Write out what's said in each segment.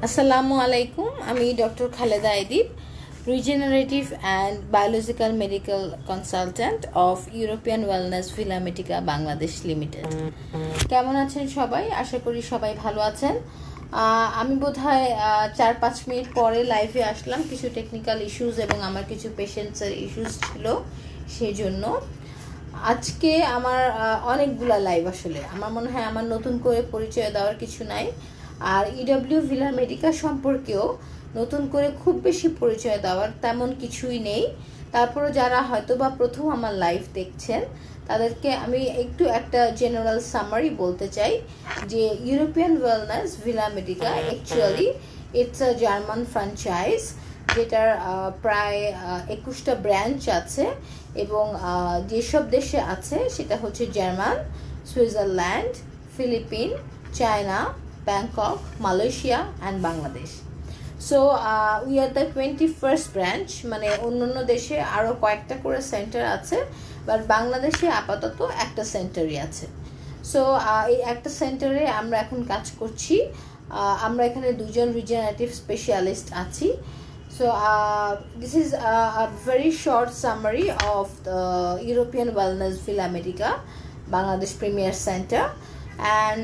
আসসালামু আলাইকুম। আমি doctor Khaleda Aidib, regenerative and biological medical consultant of European wellness villa medica Bangladesh limited. কেমন আছেন সবাই? আশা করি সবাই ভালো আছেন। আমি বোধহয় 4-5 মিনিট পরে লাইভে আসলাম, কিছু টেকনিক্যাল ইস্যুস এবং আমার কিছু পেশেন্টসের ইস্যুস ছিল, সেই জন্য আজকে আমার অনেকগুলা লাইভ। আসলে আমার মনে হয় আমার নতুন করে পরিচয় দেওয়ার কিছু নাই, আর ইডব্লিউ ভিলা মেডিকা সম্পর্কেও নতুন করে খুব বেশি পরিচয় দেওয়ার তেমন কিছুই নেই। তারপরে যারা হয়তো বা প্রথম আমার লাইভ দেখছেন তাদেরকে আমি একটু একটা জেনারেল সামারি বলতে চাই যে European wellness villa Medica actually it's a German franchise, যেটার প্রায় 21টা ব্রাঞ্চ আছে এবং যেসব দেশে আছে সেটা হচ্ছে German, Switzerland, Philippines, China, Bangkok, Malaysia and Bangladesh. So we are the 21st branch, মানে অন্য দেশে আরও কয়েকটা করে সেন্টার আছে, বাট বাংলাদেশে আপাতত একটা সেন্টারই আছে। সো এই একটা সেন্টারে আমরা এখন কাজ করছি। আমরা এখানে দুজন রিজেনারেটিভ স্পেশালিস্ট আছি। So this is a very short summary of the European Wellness Villa Medica Bangladesh Premier Center, and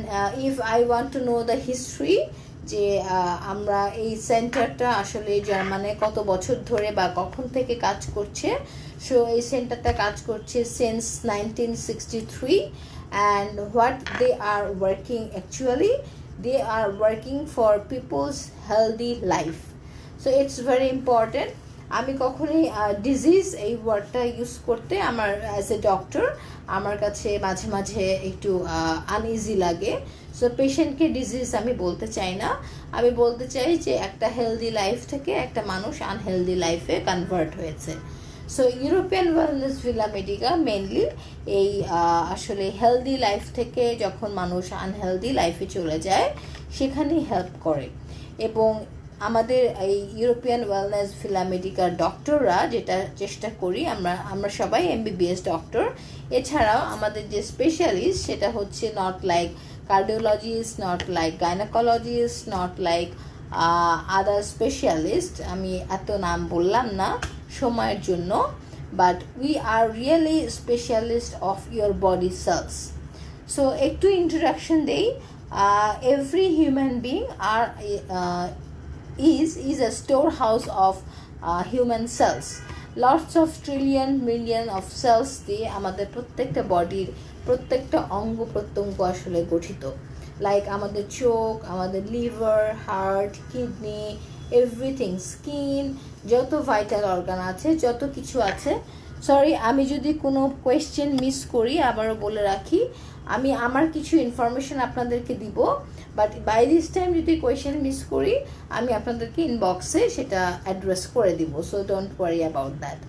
if I want to know the history যে আমরা এই সেন্টারটা আসলে জার্মানে কত বছর ধরে বা কখন থেকে কাজ করছে, সো এই সেন্টারটা কাজ করছে since 1963, and what they are working actually, they are working for people's healthy life. So it's very important. আমি কখনোই ডিজিজ এই ওয়ার্ডটা ইউজ করতে আমার অ্যাজ এ ডক্টর আমার কাছে মাঝে মাঝে একটু আনইজি লাগে। সো পেশেন্টকে ডিজিজ আমি বলতে চাই না, আমি বলতে চাই যে একটা হেলদি লাইফ থেকে একটা মানুষ আনহেলদি লাইফে কনভার্ট হয়েছে। So European wellness villa Medica mainly এই আসলে হেলদি লাইফ থেকে যখন মানুষ আনহেলদি লাইফে চলে যায় সেখানেই হেল্প করে। এবং আমাদের এই ইউরোপিয়ান ওয়েলনেস ভিলা মেডিকার ডক্টররা যেটা চেষ্টা করি, আমরা সবাই এমবিবিএস ডক্টর। এছাড়াও আমাদের যে স্পেশালিস্ট সেটা হচ্ছে not like cardiologist, not like gynaecologist, not like other specialist. আমি এত নাম বললাম না সময়ের জন্য, but we are really specialist of your body cells. So একটু ইন্ট্রোডাকশন দেই। Every human being are is a storehouse of human cells. Lots of million of cells দিয়ে আমাদের প্রত্যেকটা বডির প্রত্যেকটা অঙ্গ প্রত্যঙ্গ আসলে গঠিত। লাইক আমাদের চোখ, আমাদের liver, heart, kidney, everything, skin, যত ভাইটাল অর্গান আছে, যত কিছু আছে। সরি, আমি যদি কোনো কোয়েশ্চেন মিস করি আবারও বলে রাখি, আমি আমার কিছু ইনফরমেশন আপনাদেরকে দিব, বাট বাই দিস টাইম যদি কোয়েশ্চেন মিস করি আমি আপনাদেরকে ইনবক্সে সেটা অ্যাড্রেস করে দিব। So don't worry about that.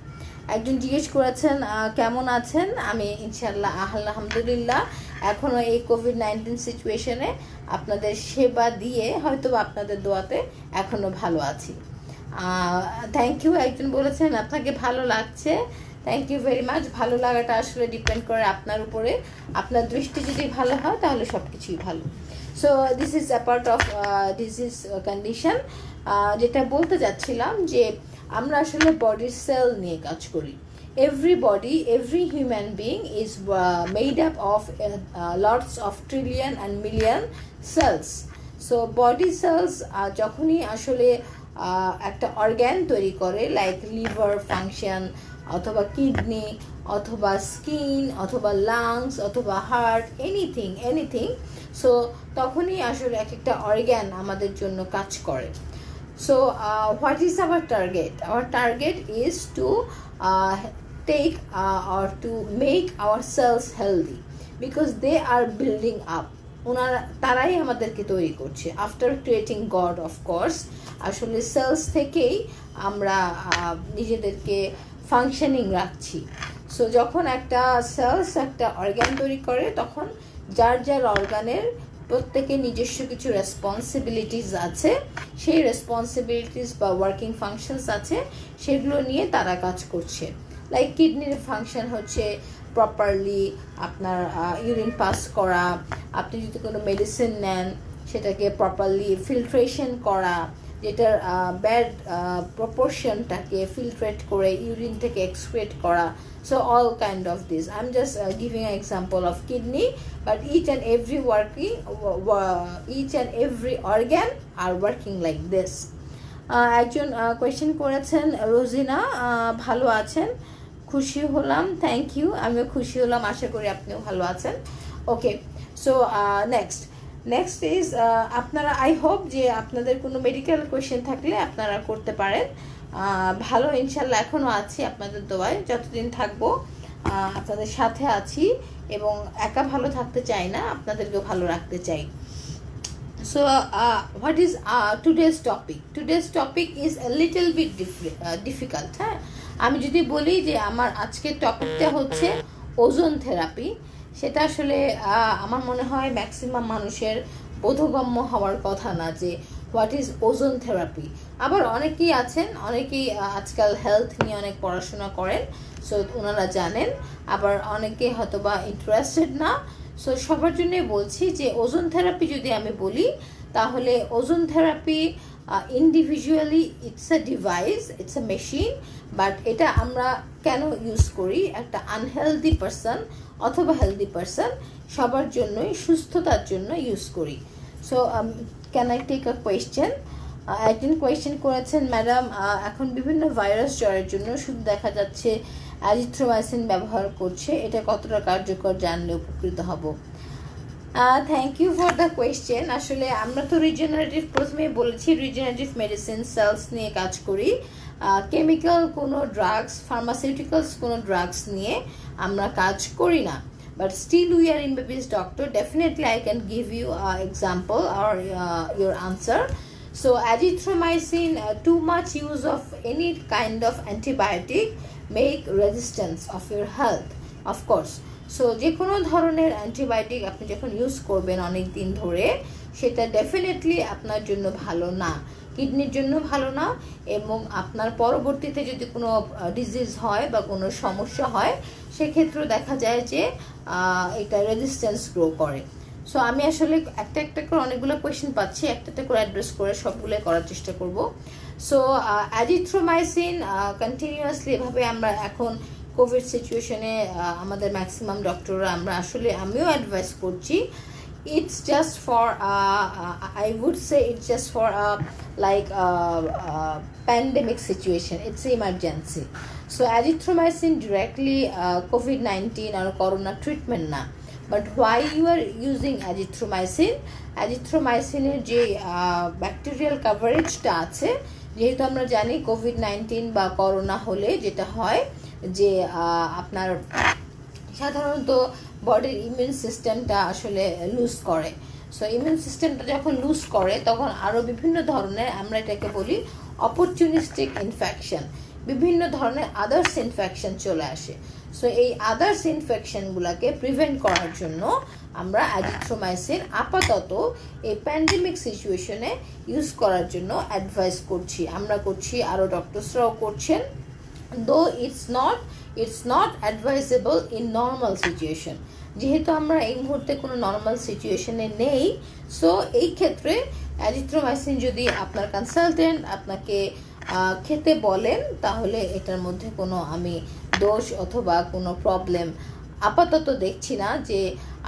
একজন জিজ্ঞেস করেছেন কেমন আছেন। আমি ইনশাল্লাহ আলহামদুলিল্লাহ এখনও এই কোভিড-19 সিচুয়েশনে আপনাদের সেবা দিয়ে হয়তো আপনাদের দোয়াতে এখনও ভালো আছি। Thank you. একজন বলেছেন আপনাকে ভালো লাগছে, থ্যাংক ইউ ভেরি মাচ। ভালো লাগাটা আসলে ডিপেন্ড করে আপনার উপরে, আপনার দৃষ্টি যদি ভালো হয় তাহলে সব কিছুই ভালো। So this is apart of disease condition. যেটা বলতে যাচ্ছিলাম যে আমরা আসলে বডির সেল নিয়ে কাজ করি। every human being is made up of lots of trillion and million cells. So body cells যখনই আসলে একটা অর্গ্যান তৈরি করে, লাইক লিভার ফাংশন অথবা কিডনি অথবা স্কিন অথবা লাংস অথবা হার্ট, এনিথিং। সো তখনই আসলে এক একটা অর্গ্যান আমাদের জন্য কাজ করে। So what is our target? Our target is to take or to make our cells healthy because they are building up. তারাই আমাদেরকে তৈরি করছে আফটার ক্রিয়েটিং গড, অফকোর্স। আসলে সেলস থেকেই আমরা নিজেদেরকে ফাংশনিং রাখছি। সো যখন একটা সেলস একটা অর্গান তৈরি করে তখন যার যার অর্গানের প্রত্যেকে নিজস্ব কিছু রেসপন্সিবিলিটিস আছে, সেই রেসপন্সিবিলিটিস বা ওয়ার্কিং ফাংশনস আছে, সেগুলো নিয়ে তারা কাজ করছে। লাইক কিডনির ফাংশন হচ্ছে প্রপারলি আপনার ইউরিন পাস করা, আপনি যদি কোনো মেডিসিন নেন সেটাকে প্রপারলি ফিল্ট্রেশন করা, যেটার ব্যাড প্রপোর্শনটাকে ফিল্ট্রেট করে ইউরিন থেকে এক্সক্রিট করা. So all kind of this. I'm just giving an example of kidney, but each and every organ are working like this. একজন কোয়েশ্চেন করেছেন রোজিনা, ভালো আছেন? খুশি হলাম, থ্যাংক ইউ. আমিও খুশি হলাম, আশা করি আপনিও ভালো আছেন. ওকে, সো নেক্সট ইজ আপনারা, আই হোপ যে আপনাদের কোনো মেডিকেল কোয়েশ্চেন থাকলে আপনারা করতে পারেন. ভালো ইনশাল্লাহ এখনও আছি আপনাদের দোয়ায়, যতদিন থাকবো আপনাদের সাথে আছি এবং একা ভালো থাকতে চাই না, আপনাদেরকেও ভালো রাখতে চাই. So what is today's topic? Today's topic is a little bit difficult. হ্যাঁ, আমি যদি বলি যে আমার আজকের টপিকটা হচ্ছে ওজোন থেরাপি, সেটা আসলে আমার মনে হয় ম্যাক্সিমাম মানুষের বোধগম্য হওয়ার কথা না যে হোয়াট ইজ ওজোন থেরাপি. আবার অনেকেই আছেন, অনেকেই আজকাল হেলথ নিয়ে অনেক পড়াশোনা করেন, সো ওনারা জানেন. আবার অনেকে হয়তো বা ইন্টারেস্টেড না. সো সবার জন্যই বলছি যে ওজোন থেরাপি যদি আমি বলি, তাহলে ozone therapy individually it's a device, it's a machine, but এটা আমরা কেন ইউজ করি, একটা আনহেলদি পারসন অথবা হেলদি পারসন সবার জন্যই, সুস্থতার জন্য ইউজ করি. So can I take a question? একজন কোয়েশ্চেন করেছেন, ম্যাডাম এখন বিভিন্ন ভাইরাস জ্বরের জন্য শুধু দেখা যাচ্ছে অ্যাজিথ্রোমাইসিন ব্যবহার করছে, এটা কতটা কার্যকর জানলে উপকৃত হব. Thank you for the question. আসলে আমরা তো রিজেনারেটিভ, প্রথমেই বলেছি রিজেনারেটিভ মেডিসিন সেলস নিয়ে কাজ করি, কেমিক্যাল কোনো ড্রাগস, ফার্মাসিউটিক্যালস কোনো ড্রাগস নিয়ে আমরা কাজ করি না. But still we are MBBS doctor. Definitely I can give you an example or your answer. So azithromycin, too much use of any kind of antibiotic make resistance of your health, of course. So যে কোনো ধরনের antibiotic আপনি যখন use করবেন অনেক দিন ধরে, সেটা ডেফিনেটলি আপনার জন্য ভালো না, কিডনির জন্য ভালো না, এবং আপনার পরবর্তীতে যদি কোনো ডিজিজ হয় বা কোনো সমস্যা হয়, সেক্ষেত্রেও দেখা যায় যে এটা রেজিস্ট্যান্স গ্রো করে. সো আমি আসলে একটা করে অনেকগুলো কোয়েশ্চেন পাচ্ছি, একটা করে অ্যাড্রেস করে সবগুলো করার চেষ্টা করব. সো অ্যাজিথ্রোমাইসিন কন্টিনিউয়াসলি এভাবে আমরা এখন কোভিড সিচুয়েশনে আমাদের ম্যাক্সিমাম ডক্টররা, আমিও অ্যাডভাইস করছি, it's just for I would say it's just for like pandemic situation, it's emergency. So azithromycin directly COVID-19 or corona treatment na, but why you are using azithromycin? Azithromycin এর যে bacterial কাভারেজটা আছে, যেহেতু আমরা জানি COVID-19 বা corona হলে যেটা হয় যে আপনার সাধারণত বডির ইমিউন সিস্টেমটা আসলে লুজ করে. সো ইমিউন সিস্টেমটা যখন লুজ করে, তখন আরও বিভিন্ন ধরনের, আমরা এটাকে বলি অপরচুনিস্টিক ইনফেকশন, বিভিন্ন ধরনের আদার্স ইনফেকশন চলে আসে. সো এই আদার্স ইনফেকশনগুলোকে প্রিভেন্ট করার জন্য আমরা অ্যাজিথ্রোমাইসিন আপাতত এই প্যান্ডেমিক সিচুয়েশনে ইউজ করার জন্য অ্যাডভাইস করছি, আমরা করছি, আরও ডক্টরসরাও করছেন. দো it's not advisable in normal situation, যেহেতু আমরা এই মুহূর্তে কোনো নর্মাল সিচুয়েশনে নেই. সো এই ক্ষেত্রে অ্যাজিথ্রোমাইসিন যদি আপনার কনসালটেন্ট আপনাকে খেতে বলেন, তাহলে এটার মধ্যে কোনো আমি দোষ অথবা কোনো প্রবলেম আপাতত দেখছি না. যে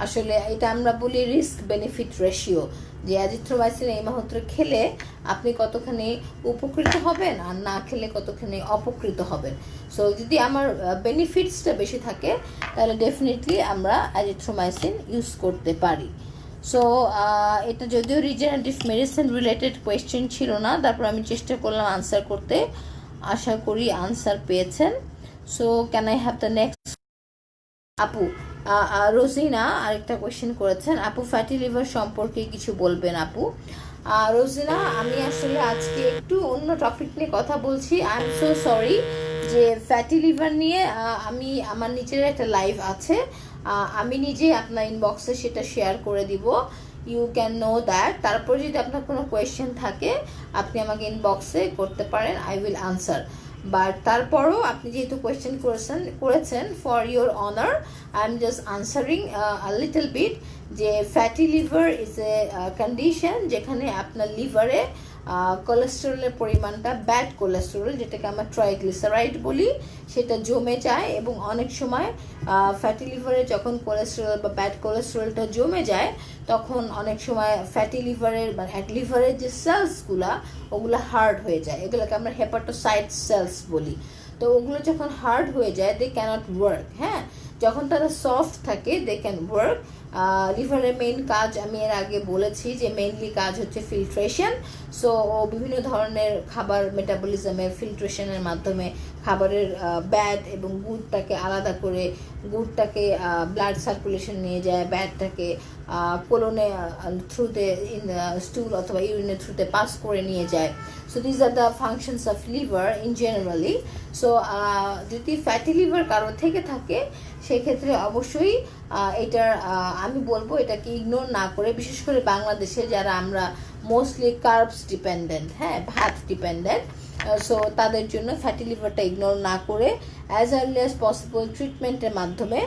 আসলে এটা আমরা বলি রিস্ক বেনিফিট রেশিও, যে অ্যাজিথ্রোমাইসিন এই মুহূর্তে খেলে আপনি কতখানি উপকৃত হবেন আর না খেলে কতখানি অপকৃত হবেন. সো যদি আমার বেনিফিটসটা বেশি থাকে, তাহলে ডেফিনেটলি আমরা অ্যাজিথ্রোমাইসিন ইউজ করতে পারি. সো এটা যদিও রিজেনারেটিভ মেডিসিন রিলেটেড কোয়েশ্চেন ছিল না, তারপর আমি চেষ্টা করলাম আনসার করতে, আশা করি আনসার পেয়েছেন. So can I have the next? আপু রোজিনা আরেকটা কোয়েশ্চেন করেছেন, আপু ফ্যাটি লিভার সম্পর্কে কিছু বলবেন আপু? রোজিনা, আমি আসলে আজকে একটু অন্য টপিক নিয়ে কথা বলছি, আই এম সো সরি. যে ফ্যাটি লিভার নিয়ে আমি আমার নিজের একটা লাইভ আছে, আমি নিজে আপনার ইনবক্সে সেটা শেয়ার করে দিব, ইউ ক্যান নো দ্যাট. তারপর যদি আপনার কোনো কোয়েশ্চেন থাকে, আপনি আমাকে ইনবক্সে করতে পারেন, আই উইল আনসার. বাট তারপরও আপনি যেহেতু কোয়েশ্চেন করেছেন for your honour I am just answering little bit, যে fatty liver is a condition যেখানে আপনার লিভারে কোলেস্টেরলের পরিমাণটা, ব্যাড কোলেস্টেরল যেটাকে আমরা ট্রাইগ্লিসারাইড বলি, সেটা জমে যায়। এবং অনেক সময় ফ্যাটি লিভারে যখন কোলেস্টেরল বা ব্যাড কোলেস্টেরলটা জমে যায় তখন অনেক সময় ফ্যাটি লিভারের মানে লিভারের যে সেলসগুলো ওগুলো হার্ড হয়ে যায়, এগুলোকে আমরা হেপাটোসাইট সেলস বলি। তো ওগুলো যখন হার্ড হয়ে যায় দে ক্যানট ওয়ার্ক। হ্যাঁ, যখন তারা সফট থাকে দে ক্যান ওয়ার্ক। লিভারের মেইন কাজ আমি এর আগে বলেছি যে মেইনলি কাজ হচ্ছে ফিল্ট্রেশন। সো বিভিন্ন ধরনের খাবার মেটাবলিজমের ফিল্ট্রেশনের মাধ্যমে খাবারের ব্যাড এবং গুডটাকে আলাদা করে, গুডটাকে ব্লাড সার্কুলেশন নিয়ে যায়, ব্যাডটাকে কোলনে থ্রুতে স্টুল অথবা ইউরিনের থ্রুতে পাস করে নিয়ে যায়। So these are the functions of liver in generally. So যদি ফ্যাটি লিভার কারো থেকে থাকে সেক্ষেত্রে অবশ্যই এটার আমি বলবো এটাকে ইগনোর না করে, বিশেষ করে বাংলাদেশে যারা আমরা মোস্টলি কার্বস ডিপেন্ডেন্ট, হ্যাঁ ভাত ডিপেন্ডেন্ট, সো তাদের জন্য ফ্যাটি লিভারটা ইগনোর না করে অ্যাজ আর্লি অ্যাজ পসিবল ট্রিটমেন্টের মাধ্যমে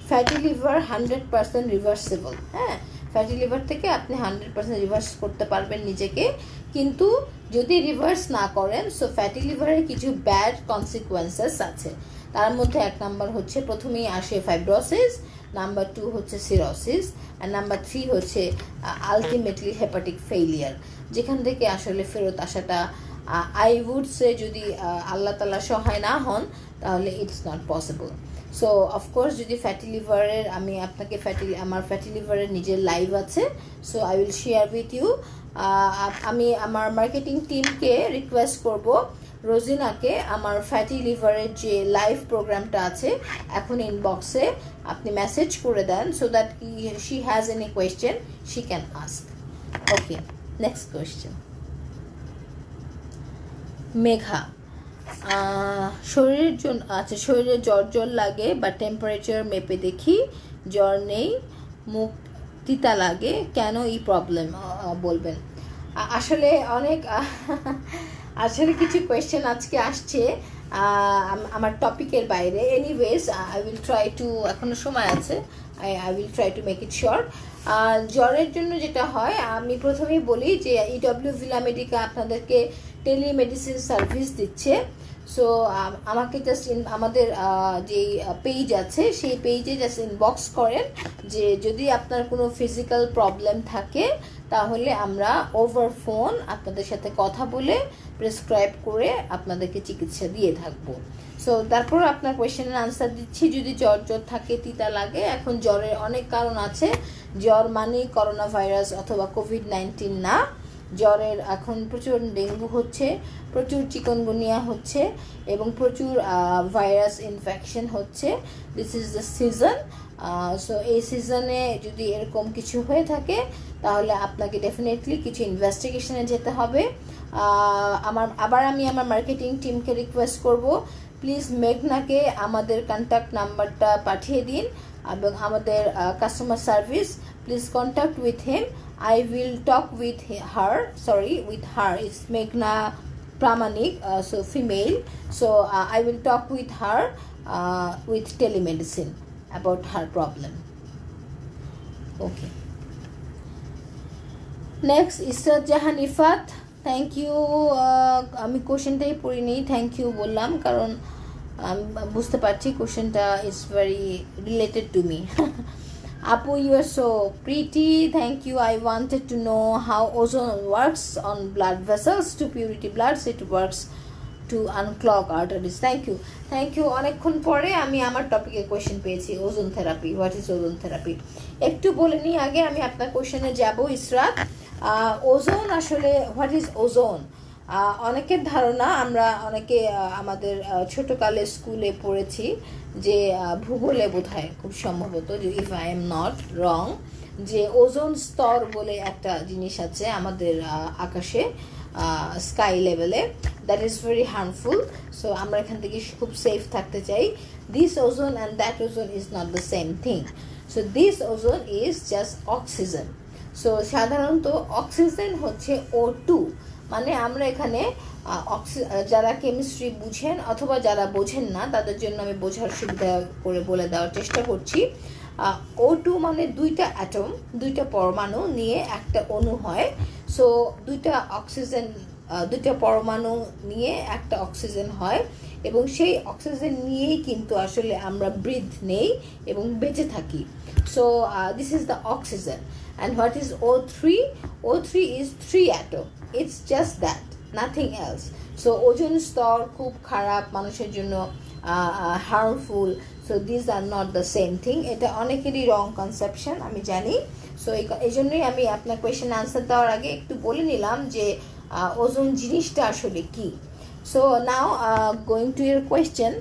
ফ্যাটি লিভার 100% রিভার্সেবল। হ্যাঁ, ফ্যাটি লিভার থেকে আপনি 100% রিভার্স করতে পারবেন নিজেকে। কিন্তু যদি রিভার্স না করেন সো ফ্যাটি লিভারের কিছু ব্যাড কনসিকুয়েন্সেস আছে। তার মধ্যে 1 নাম্বার হচ্ছে প্রথমেই আসে ফাইব্রোসিস, নাম্বার 2 হচ্ছে সিরোসিস, আর নাম্বার 3 হচ্ছে আলটিমেটলি হেপাটিক ফেইলিয়ার, যেখান থেকে আসলে ফেরত আসাটা আই উড সে যদি আল্লাহ তাআলা সহায় না হন তাহলে it's not possible. So of course যদি ফ্যাটি লিভারের আমি আপনাকে আমার ফ্যাটি লিভারের নিজের লাইভ আছে, so I will share with you. আমি আমার মার্কেটিং টিমকে রিকোয়েস্ট করব রোজিনাকে আমার ফ্যাটি লিভারের যে লাইভ প্রোগ্রামটা আছে এখন ইনবক্সে আপনি মেসেজ করে দেন, so that she has any question she can ask. Okay, next question. Megha, শরীরের জন্য আচ্ছা, শরীরে জ্বর লাগে বা টেম্পারেচার মেপে দেখি জ্বর নেই, মুখ তিতা লাগে, কেন এই প্রবলেম বলবেন? আসলে অনেক আসলে কিছু কোয়েশ্চেন আজকে আসছে আমার টপিকের বাইরে। Anyways I will try to, এখনো সময় আছে, I will try to make it short. জ্বরের জন্য যেটা হয় আমি প্রথমেই বলি যে ইডব্লিউ ভিলামেডিকা আপনাদেরকে টেলিমেডিসিন সার্ভিস দিচ্ছে। সো আমাকে জাস্ট আমাদের যেই পেজ আছে সেই পেজে জাস্ট ইনবক্স করেন যে যদি আপনার কোনো ফিজিক্যাল প্রবলেম থাকে তাহলে আমরা ওভার ফোন আপনাদের সাথে কথা বলে প্রেসক্রাইব করে আপনাদেরকে চিকিৎসা দিয়ে থাকবো। সো তারপর আপনার কোয়েশ্চেনের আনসার দিচ্ছি। যদি জ্বর থাকে, তিতা লাগে, এখন জ্বরের অনেক কারণ আছে। জ্বর মানেই করোনা ভাইরাস অথবা কোভিড-19 না। জ্বরের এখন প্রচুর ডেঙ্গু হচ্ছে, প্রচুর চিকনগুনিয়া হচ্ছে এবং প্রচুর ভাইরাস ইনফেকশন হচ্ছে। This is the season. So এই সিজনে যদি এরকম কিছু হয়ে থাকে তাহলে আপনাকে ডেফিনেটলি কিছু ইনভেস্টিগেশনে যেতে হবে। আমি আমার মার্কেটিং টিমকে রিকোয়েস্ট করব প্লিজ মেঘনাকে আমাদের কন্ট্যাক্ট নাম্বারটা পাঠিয়ে দিন এবং আমাদের customer service, please contact with him. I will talk with her. Sorry, with her. It's Meghna Pramanik, so female. So I will talk with her with telemedicine about her problem. Okay. Next, Israt Jahan Ifat. Thank you. আমি কোশ্চেনটাই পড়িনি, thank you বললাম কারণ আমি বুঝতে পারছি কোশ্চেনটা is very related to me. Apu, you are so pretty. Thank you. I wanted to know how ozone works on blood vessels to purity blood. It works to unclog arteries. Thank you. Thank you. অনেকক্ষণ পরে আমি আমার টপিকে question পেয়েছি, ozone therapy. What is ozone therapy একটু বলে নিই আগে আমি আপনার কোয়েশ্চেনে যাব। ইসরাত, ওজোন আসলে হোয়াট ইজ ওজোন? অনেকের ধারণা, আমরা অনেকে আমাদের ছোটকালে স্কুলে পড়েছি যে ভূগোলে বোধহয় খুব সম্ভবত, যে if I am not wrong, যে ওজোন স্তর বলে একটা জিনিস আছে আমাদের আকাশে, স্কাই লেভেলে, that is very harmful. So আমরা এখান থেকে খুব সেফ থাকতে চাই। This ozone and that ozone is not the same thing. So this ozone is just oxygen. So সাধারণত অক্সিজেন হচ্ছে O2, মানে আমরা এখানে যারা কেমিস্ট্রি বুঝেন অথবা যারা বোঝেন না তাদের জন্য আমি বোঝার সুবিধা করে বলে দেওয়ার চেষ্টা করছি। O2 মানে দুইটা অ্যাটম, দুইটা পরমাণু নিয়ে একটা অণু হয়। সো দুইটা পরমাণু নিয়ে একটা অক্সিজেন হয়, এবং সেই অক্সিজেন নিয়েই কিন্তু আসলে আমরা ব্রিথ নেই এবং বেঁচে থাকি। So this is the oxygen. And what is O3? O3 is 3 atom, it's just that, nothing else. So ozone স্তর খুব খারাপ, মানুষের জন্য harmful. So this are not the same thing. এটা অনেকেরই রং কনসেপশন, আমি জানি। সো এই জন্যই আমি আপনার কোয়েশ্চেন আনসার দেওয়ার আগে একটু বলে নিলাম যে ওজোন জিনিসটা আসলে কি। So now going to your question,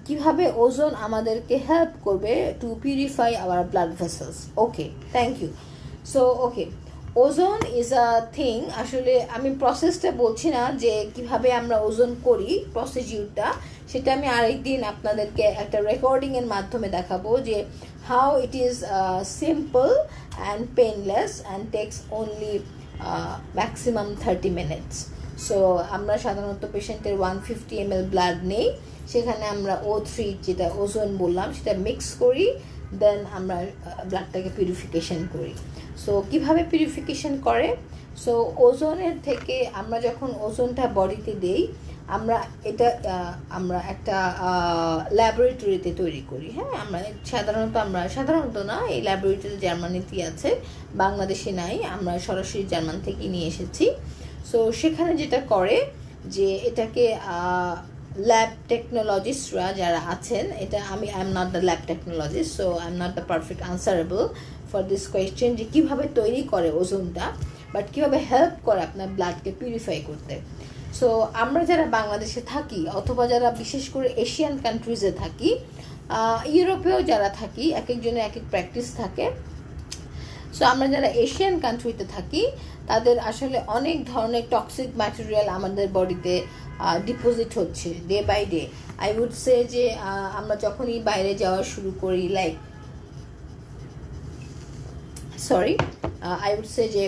কিভাবে ওজোন আমাদেরকে হেল্প করবে to purify our blood vessels. Okay, thank you. So okay, ozone is a thing. আসলে আমি প্রসেসটা বলছি না যে কিভাবে আমরা ওজোন করি, প্রসিডিউরটা সেটা আমি আরেকদিন আপনাদেরকে একটা রেকর্ডিংয়ের মাধ্যমে দেখাবো যে how it is simple and painless and takes only maximum 30 minutes. So আমরা সাধারণত পেশেন্টের 150 ml ব্লাড নেই, সেখানে আমরা O3 যেটা ওজোন বললাম সেটা মিক্স করি, দেন আমরা ব্লাডটাকে পিউরিফিকেশন করি। সো কিভাবে পিউরিফিকেশন করে? সো ওজোনের থেকে আমরা যখন ওজোনটা বডিতে দেই, আমরা একটা ল্যাবরেটরিতে তৈরি করি। হ্যাঁ, আমরা সাধারণত না, এই ল্যাবরেটরি জার্মানিতে আছে, বাংলাদেশে নাই, আমরা সরাসরি জার্মান থেকে নিয়ে এসেছি। সো সেখানে যেটা করে যে এটাকে ল্যাব টেকনোলজিস্টরা যারা আছেন, এটা I am not the lab technologist, so I am not the perfect answerable for this question যে কীভাবে তৈরি করে ওজোনটা, বাট কীভাবে হেল্প করে আপনার ব্লাডকে পিউরিফাই করতে। সো আমরা যারা বাংলাদেশে থাকি অথবা যারা বিশেষ করে এশিয়ান কান্ট্রিজে থাকি, ইউরোপেও যারা থাকি, এক একজনের এক এক প্র্যাকটিস থাকে। সো আমরা যারা এশিয়ান কান্ট্রিতে থাকি তাদের আসলে অনেক ধরনের টক্সিক ম্যাটেরিয়াল আমাদের বডিতে ডিপোজিট হচ্ছে day by day. I would say যে আমরা যখনই বাইরে যাওয়া শুরু করি, আই উড সে যে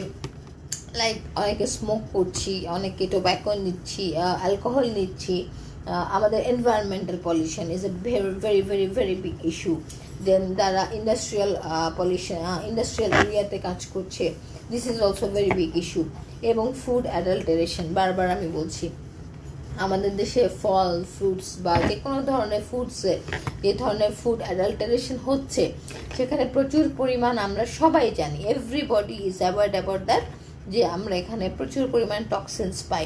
অনেকে স্মোক করছি, অনেকে টোব্যাকো নিচ্ছি, অ্যালকোহল নিচ্ছি, আমাদের environmental pollution is a very very very very big issue. Then যারা ইন্ডাস্ট্রিয়াল ইন্ডাস্ট্রিয়াল এরিয়াতে কাজ করছে, this is also very big issue. এবং ফুড অ্যাডাল্টারেশন, বারবার আমি বলছি, আমাদের দেশে ফল ফ্রুটস বা যে কোনো ধরনের ফুডসে যে ধরনের ফুড অ্যাডাল্টারেশন হচ্ছে, সেখানে প্রচুর পরিমাণ, আমরা সবাই জানি, everybody is award about that, যে আমরা এখানে প্রচুর পরিমাণ টক্সিনস পাই।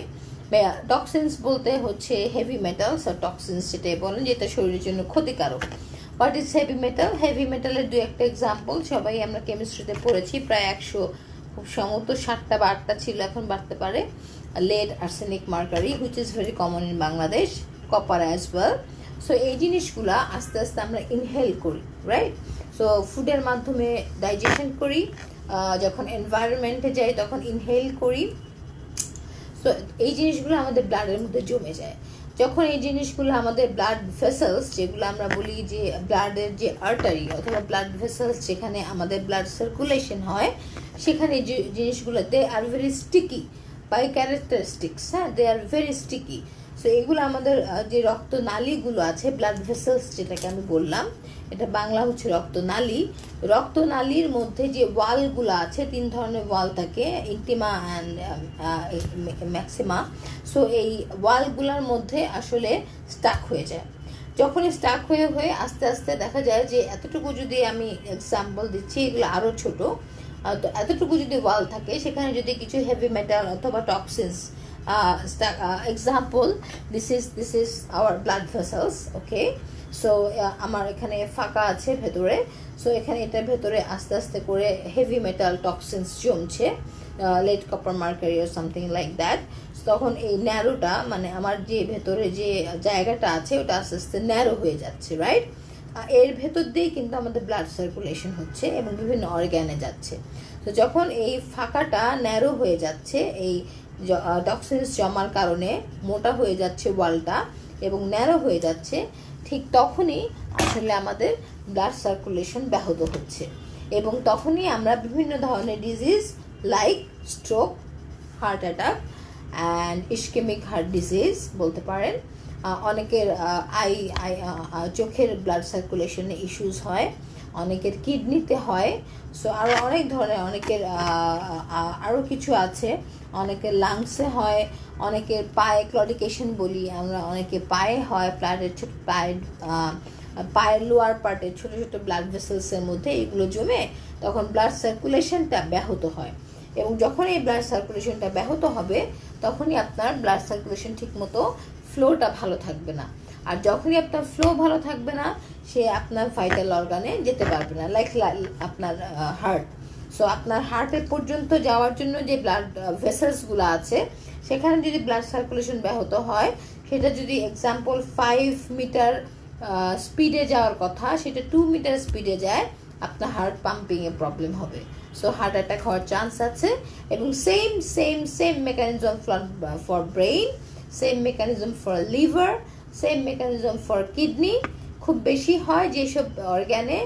টক্সিনস বলতে হচ্ছে হেভি মেটালস আর টক্সিনস যেটাই বলেন, যেটা শরীরের জন্য ক্ষতিকারক। What is heavy metal? Heavy মেটালের দু একটা এক্সাম্পল সবাই আমরা কেমিস্ট্রিতে পড়েছি, প্রায় 100, খুব সম্ভবত 7টা বা 8টা ছিল, এখন বাড়তে পারে। lead, arsenic, mercury, which is very common in Bangladesh, copper as well. So এই জিনিসগুলা আস্তে আস্তে আমরা ইনহেল করি, রাইট? সো ফুডের মাধ্যমে ডাইজেশন করি, যখন এনভায়রনমেন্টে যাই তখন ইনহেল করি। সো এই জিনিসগুলো আমাদের ব্লাডের মধ্যে জমে যায়। যখন এই জিনিসগুলো আমাদের ব্লাড ভেসেলস, যেগুলো আমরা বলি যে ব্লাডের যে আর্টারি অথবা ব্লাড ভেসেলস, যেখানে আমাদের ব্লাড সার্কুলেশন হয়, সেখানে যে জিনিসগুলো they are very sticky by characteristics. হ্যাঁ, they are very sticky. So এগুলো আমাদের যে রক্তনালীগুলো আছে, ব্লাড ভেসেলস যেটাকে আমি বললাম, এটা বাংলা হচ্ছে রক্তনালী। রক্তনালীর মধ্যে যে ওয়ালগুলো আছে, 3 ধরনের ওয়াল থাকে, ইন্টিমা অ্যান্ড ম্যাক্সিমা। সো এই ওয়ালগুলোর মধ্যে আসলে স্টাক হয়ে যায়। যখনই স্টাক হয়ে হয়ে আস্তে আস্তে দেখা যায় যে এতটুকু, যদি আমি এক্সাম্পল দিচ্ছি, এগুলো আরও ছোট, তো এতটুকু যদি ওয়াল থাকে, সেখানে যদি কিছু হেভি মেটাল অথবা toxins, example, this is our blood vessels. Okay, so আমার এখানে ফাঁকা আছে ভেতরে। সো এখানে এটার ভেতরে আস্তে আস্তে করে হেভি মেটাল টক্সিনস জমছে, lead, copper, mercury or something like that. তখন এই ন্যারোটা, মানে আমার যে ভেতরে যে জায়গাটা আছে, ওটা আস্তে আস্তে ন্যারো হয়ে যাচ্ছে, রাইট? এর ভেতর দিয়েই কিন্তু আমাদের ব্লাড সার্কুলেশন হচ্ছে এবং বিভিন্ন অর্গ্যানে যাচ্ছে। তো যখন এই ফাঁকাটা ন্যারো হয়ে যাচ্ছে, এই টক্সিনস জমার কারণে মোটা হয়ে যাচ্ছে ওয়ালটা এবং ন্যারো হয়ে যাচ্ছে, ঠিক তখনই আসলে আমাদের ব্লাড সার্কুলেশন ব্যাহত হচ্ছে, এবং তখনই আমরা বিভিন্ন ধরনের disease like stroke, heart attack, and ischaemic heart disease বলতে পারেন। অনেকের চোখের ব্লাড সার্কুলেশনে ইস্যুস হয়, অনেকের কিডনিতে হয়। সো আরও অনেক ধরনের, অনেকের আরও কিছু আছে, অনেকের লাংসে হয়, অনেকের পায়ে ক্লডিকেশন বলি আমরা, অনেকে পায়ে হয়, পায়ের লোয়ার পার্টে ছোটো ছোটো ব্লাড ভেসেলসের মধ্যে এগুলো জমে তখন ব্লাড সার্কুলেশনটা ব্যাহত হয়। এবং যখন এই ব্লাড সার্কুলেশনটা ব্যাহত হবে তখনই আপনার ব্লাড সার্কুলেশন ঠিকমতো ফ্লোটা ভালো থাকবে না। আর যখনই আপনার ফ্লো ভালো থাকবে না, সে আপনার ভাইটাল অর্গানে যেতে পারবে না, লাইক আপনার হার্ট। সো আপনার হার্টের পর্যন্ত যাওয়ার জন্য যে ব্লাড ভেসেলসগুলো আছে, সেখানে যদি ব্লাড সার্কুলেশন ব্যাহত হয়, সেটা যদি এক্সাম্পল 5 মিটার স্পিডে যাওয়ার কথা, সেটা 2 মিটার স্পিডে যায়, আপনার হার্ট পাম্পিংয়ে প্রবলেম হবে। সো হার্ট অ্যাটাক হওয়ার চান্স আছে। এবং same mechanism for brain, same mechanism for liver, same mechanism for kidney. খুব বেশি হয় যেসব অর্গ্যানে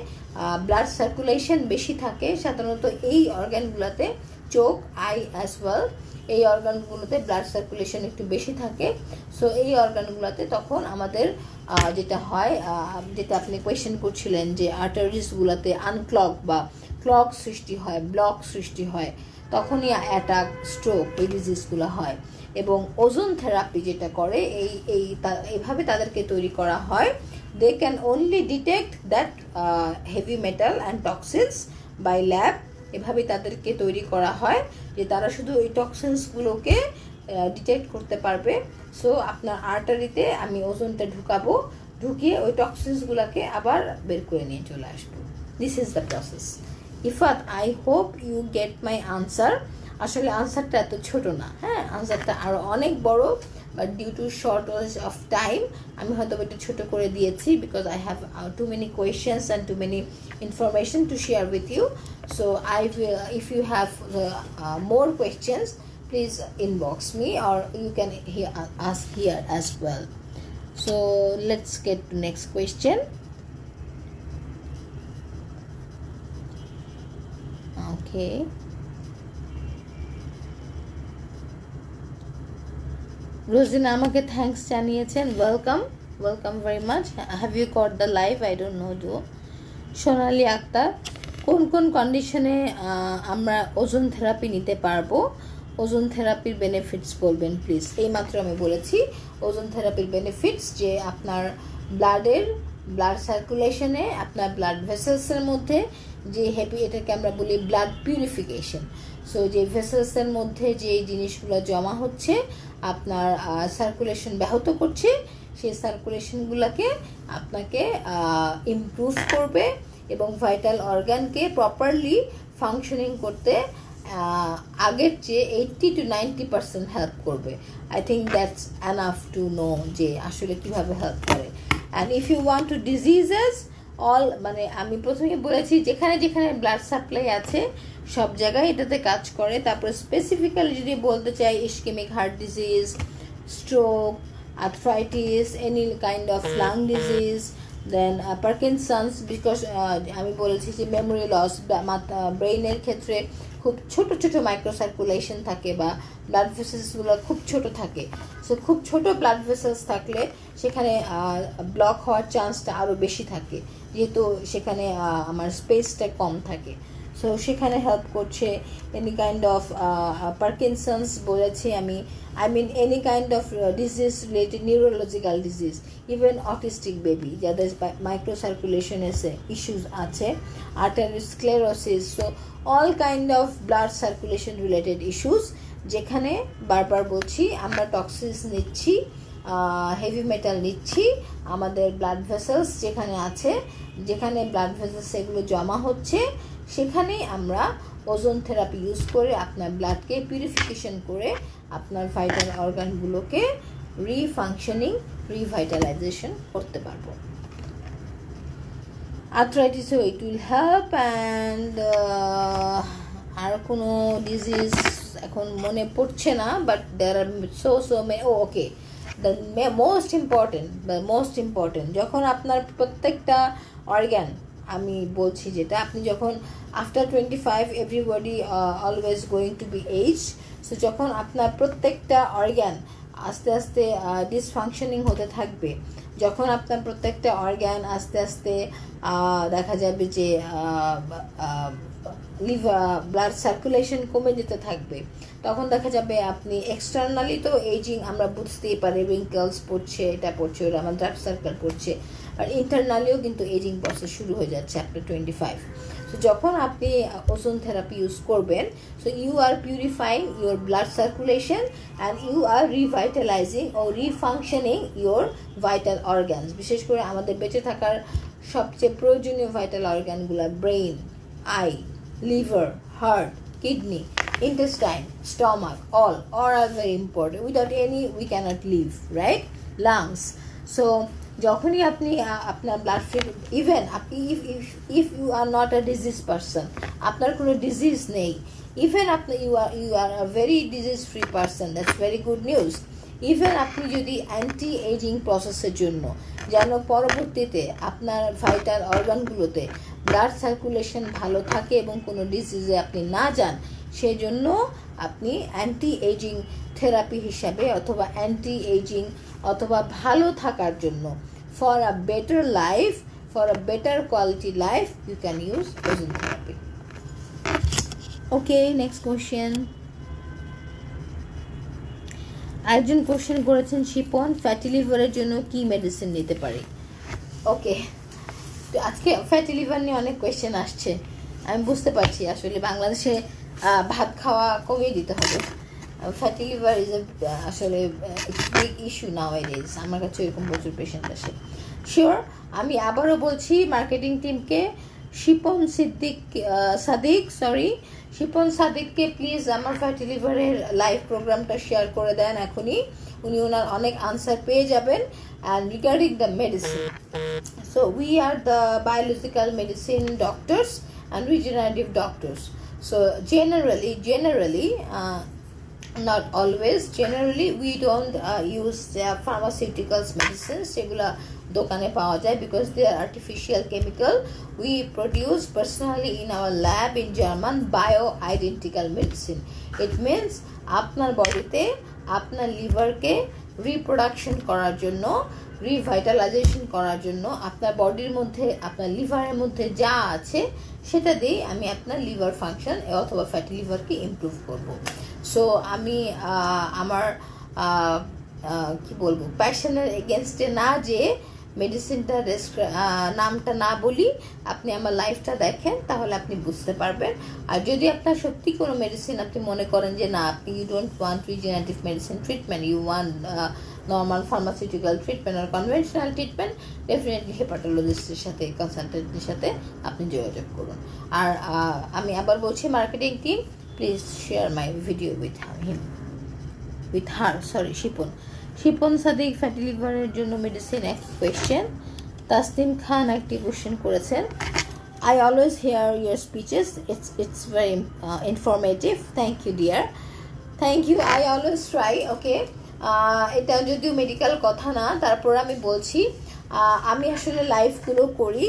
ব্লাড সার্কুলেশন বেশি থাকে, সাধারণত এই অর্গ্যানগুলোতে, চোখ, আই অ্যাজ ওয়েল, এই অর্গানগুলোতে ব্লাড সার্কুলেশন একটু বেশি থাকে। সো এই অর্গানগুলোতে তখন আমাদের যেটা হয়, যেটা আপনি কোয়েশ্চেন করছিলেন যে আর্টারিজগুলোতে আনক্লগ বা ক্লগ সৃষ্টি হয়, ব্লক সৃষ্টি হয়, তখনই অ্যাটাক, স্ট্রোক, এই ডিজিজগুলো হয়। এবং ওজোন থেরাপি যেটা করে, এইভাবে তাদেরকে তৈরি করা হয়, they can only detect that heavy metal and toxins by lab. এভাবে তাদেরকে তৈরি করা হয় যে তারা শুধু ওই টক্সিনসগুলোকে ডিটেক্ট করতে পারবে। সো আপনার আর্টারিতে আমি ওজনটা ঢুকাবো, ঢুকিয়ে ওই টক্সিনসগুলোকে আবার বের করে নিয়ে চলে আসবো। This is the process. Ifat, I hope you get my answer. আসলে আনসারটা এত ছোট না, হ্যাঁ, আনসারটা আরও অনেক বড়, but due to shortage of time আমি হয়তো একটু ছোটো করে দিয়েছি, because I have too many questions and too many information to share with you. So I will, if you have more questions, please inbox me, or you can ask here as well. So let's get to next question. Okay. Rozina আমাকে thanks জানিয়েছেন, welcome very much. Have you caught the live? I don't know do. Sonali Akter, কোন কোন কন্ডিশনে আমরা ozone therapy নিতে পারবো? Ozone থেরাপির benefits বলবেন প্লিজ। এইমাত্র আমি বলেছি ওজোন থেরাপির বেনিফিটস, যে আপনার ব্লাড সার্কুলেশনে, আপনার ব্লাড ভেসেলসের মধ্যে যে এটাকে আমরা বলি ব্লাড পিউরিফিকেশন। সো যে ভেসেলসের মধ্যে যে জিনিসগুলো জমা হচ্ছে, আপনার সার্কুলেশন ব্যাহত করছে, সেই সার্কুলেশনগুলোকে আপনাকে ইমপ্রুভ করবে এবং ভাইটাল অর্গানকে প্রপারলি ফাংশনিং করতে আগের চেয়ে 80 to 90% হেল্প করবে। I think that's enough to know যে আসলে কীভাবে হেল্প করে। And if you want to diseases all, মানে আমি প্রথমে বলেছি যেখানে যেখানে ব্লাড সাপ্লাই আছে সব জায়গায় এটাতে কাজ করে। তারপরে স্পেসিফিক্যালি যদি বলতে চাই, ischaemic heart disease, stroke, arthritis, any kind of lung disease, then Parkinson's, because আমি বলেছি যে মেমোরি লস, ব্রেইনের ক্ষেত্রে খুব ছোট ছোট মাইক্রোসার্কুলেশন থাকে বা ব্লাড ভেসেলসগুলো খুব ছোট থাকে। সো খুব ছোট ব্লাড ভেসেলস থাকলে সেখানে ব্লক হওয়ার চান্সটা আরও বেশি থাকে, যেহেতু সেখানে আমার স্পেসটা কম থাকে। সো সেখানে হেল্প করছে। এনি কাইন্ড অফ পার্কিনসন্স বলেছি আমি, I mean any kind of disease related, neurological disease, even autistic baby যাদের মাইক্রোসার্কুলেশনের ইস্যুস আছে, arteriosclerosis, so all kind of blood circulation related issues, যেখানে বারবার বলছি আমরা টক্সিনস নিচ্ছি, হেভি মেটাল নিচ্ছি, আমাদের ব্লাড ভেসেলস যেখানে আছে, যেখানে ব্লাড ভেসেলস এগুলো জমা হচ্ছে, সেখানেই আমরা ওজোন থেরাপি ইউজ করে আপনার ব্লাডকে পিউরিফিকেশন করে আপনার ভাইটাল অর্গানগুলোকে রিভাইটালাইজেশন করতে পারবো। আর্থ্রাইটিসও ইট উইল হেল্প। অ্যান্ড আর কোনো ডিজিজ এখন মনে পড়ছে না, but there are so may okay. The most important যখন আপনার প্রত্যেকটা অর্গ্যান আমি বলছি যেটা, আপনি যখন after 25 everybody always going to be age, so যখন আপনার প্রত্যেকটা অর্গ্যান আস্তে আস্তে ডিসফাংশনিং হতে থাকবে, যখন আপনার প্রত্যেকটা অর্গ্যান আস্তে আস্তে দেখা যাবে যে ব্লাড সার্কুলেশন কমে যেতে থাকবে, তখন দেখা যাবে আপনি এক্সটার্নালি তো এজিং আমরা বুঝতেই পারি, রিঙ্কেলস পড়ছে, এটা পড়ছে, ওটা আমার ডার্ক সার্কেল পড়ছে, আর ইন্টারনালিও কিন্তু এজিং প্রসেস শুরু হয়ে যাচ্ছে আফটার 25। সো যখন আপনি ওজোন থেরাপি ইউজ করবেন, so you are purifying your blood circulation and you are revitalising ও রিফাংশনিং ইউর ভাইটাল অর্গানস। বিশেষ করে আমাদের বেঁচে থাকার সবচেয়ে প্রয়োজনীয় ভাইটাল অর্গানগুলো brain, eye, liver, heart, kidney, intestine, stomach, all are very important. Without any we cannot live, right? Lungs. So যখনই আপনি আপনার ব্লাড ফ্রি, ইভেন আপনি if you are not a disease person, আপনার কোনো ডিজিজ নেই, even আপনি you are a very disease free person, that's very good news. Even আপনি যদি অ্যান্টি এজিং প্রসেসের জন্য যেন পরবর্তীতে আপনার ভাইটাল অর্গানগুলোতে ব্লাড সার্কুলেশন ভালো থাকে এবং কোনো ডিজিজে আপনি না যান, সেই জন্য আপনি অ্যান্টি এজিং থেরাপি হিসাবে অথবা অ্যান্টি এজিং অথবা ভালো থাকার জন্য for a better life, for a better quality life you can use ozone therapy. Okay, next question. একজন কোশ্চেন করেছেন, শিপন ফ্যাটি লিভারের জন্য কি মেডিসিন নিতে পারি? ওকে, তো আজকে ফ্যাটি লিভার নিয়ে অনেক কোয়েশ্চেন আসছে, আমি বুঝতে পারছি আসলে বাংলাদেশে ভাত খাওয়া কমিয়ে দিতে হবে। ফ্যাটি লিভার ইজ আসলে বিগ ইস্যু নাওয়াইডেজ, আমার কাছে এরকম প্রচুর পেশেন্ট আসে। শিওর, আমি আবারও বলছি মার্কেটিং টিমকে, শিপন সাদিককে প্লিজ আমার ফ্যাটি লিভারের লাইভ প্রোগ্রামটা শেয়ার করে দেন এখনই, উনি ওনার অনেক আনসার পেয়ে যাবেন। And regarding the medicine, so we are the biological medicine doctors and regenerative doctors. So generally not always, generally we don't use pharmaceuticals medicines, সেগুলা দোকানে পাওয়া যায়, because they are artificial chemical. We produce personally in our lab in German bio-identical medicine. It means আপনার বডিতে আপনার লিভারকে reproduction করার জন্য, রিভাইটালাইজেশন করার জন্য আপনার বডির মধ্যে, আপনার লিভারের মধ্যে যা আছে সেটা দিয়ে আমি আপনার লিভার ফাংশন অথবা ফ্যাটি লিভারকে ইমপ্রুভ করব। সো আমি আমার কি বলবো, প্যাশনের এগেনস্টে না যে মেডিসিনটা নামটা না বলি, আপনি আমার লাইফটা দেখেন তাহলে আপনি বুঝতে পারবেন। আর যদি আপনার সত্যি কোনো মেডিসিন আপনি মনে করেন যে না, আপনি you don't want regenerative medicine treatment, you want normal pharmaceutical treatment আর কনভেনশনাল ট্রিটমেন্ট, ডেফিনেটলি হেপাটোলজিস্টের সাথে, কনসালটেন্টের সাথে আপনি যোগাযোগ করুন। আর আমি আবার বলছি, marketing team please share my video with her, Shipon Sadik fatty লিভারের জন্য মেডিসিন। এক কোয়েশ্চেন, তাসনিম খান একটি কোয়েশ্চেন করেছেন, I always hear your speeches, it's very informative, thank you dear, thank you, I always try. Okay, এটা যদিও মেডিকেল কথা না, তারপর আমি বলছি আমি আসলে লাইভগুলো করি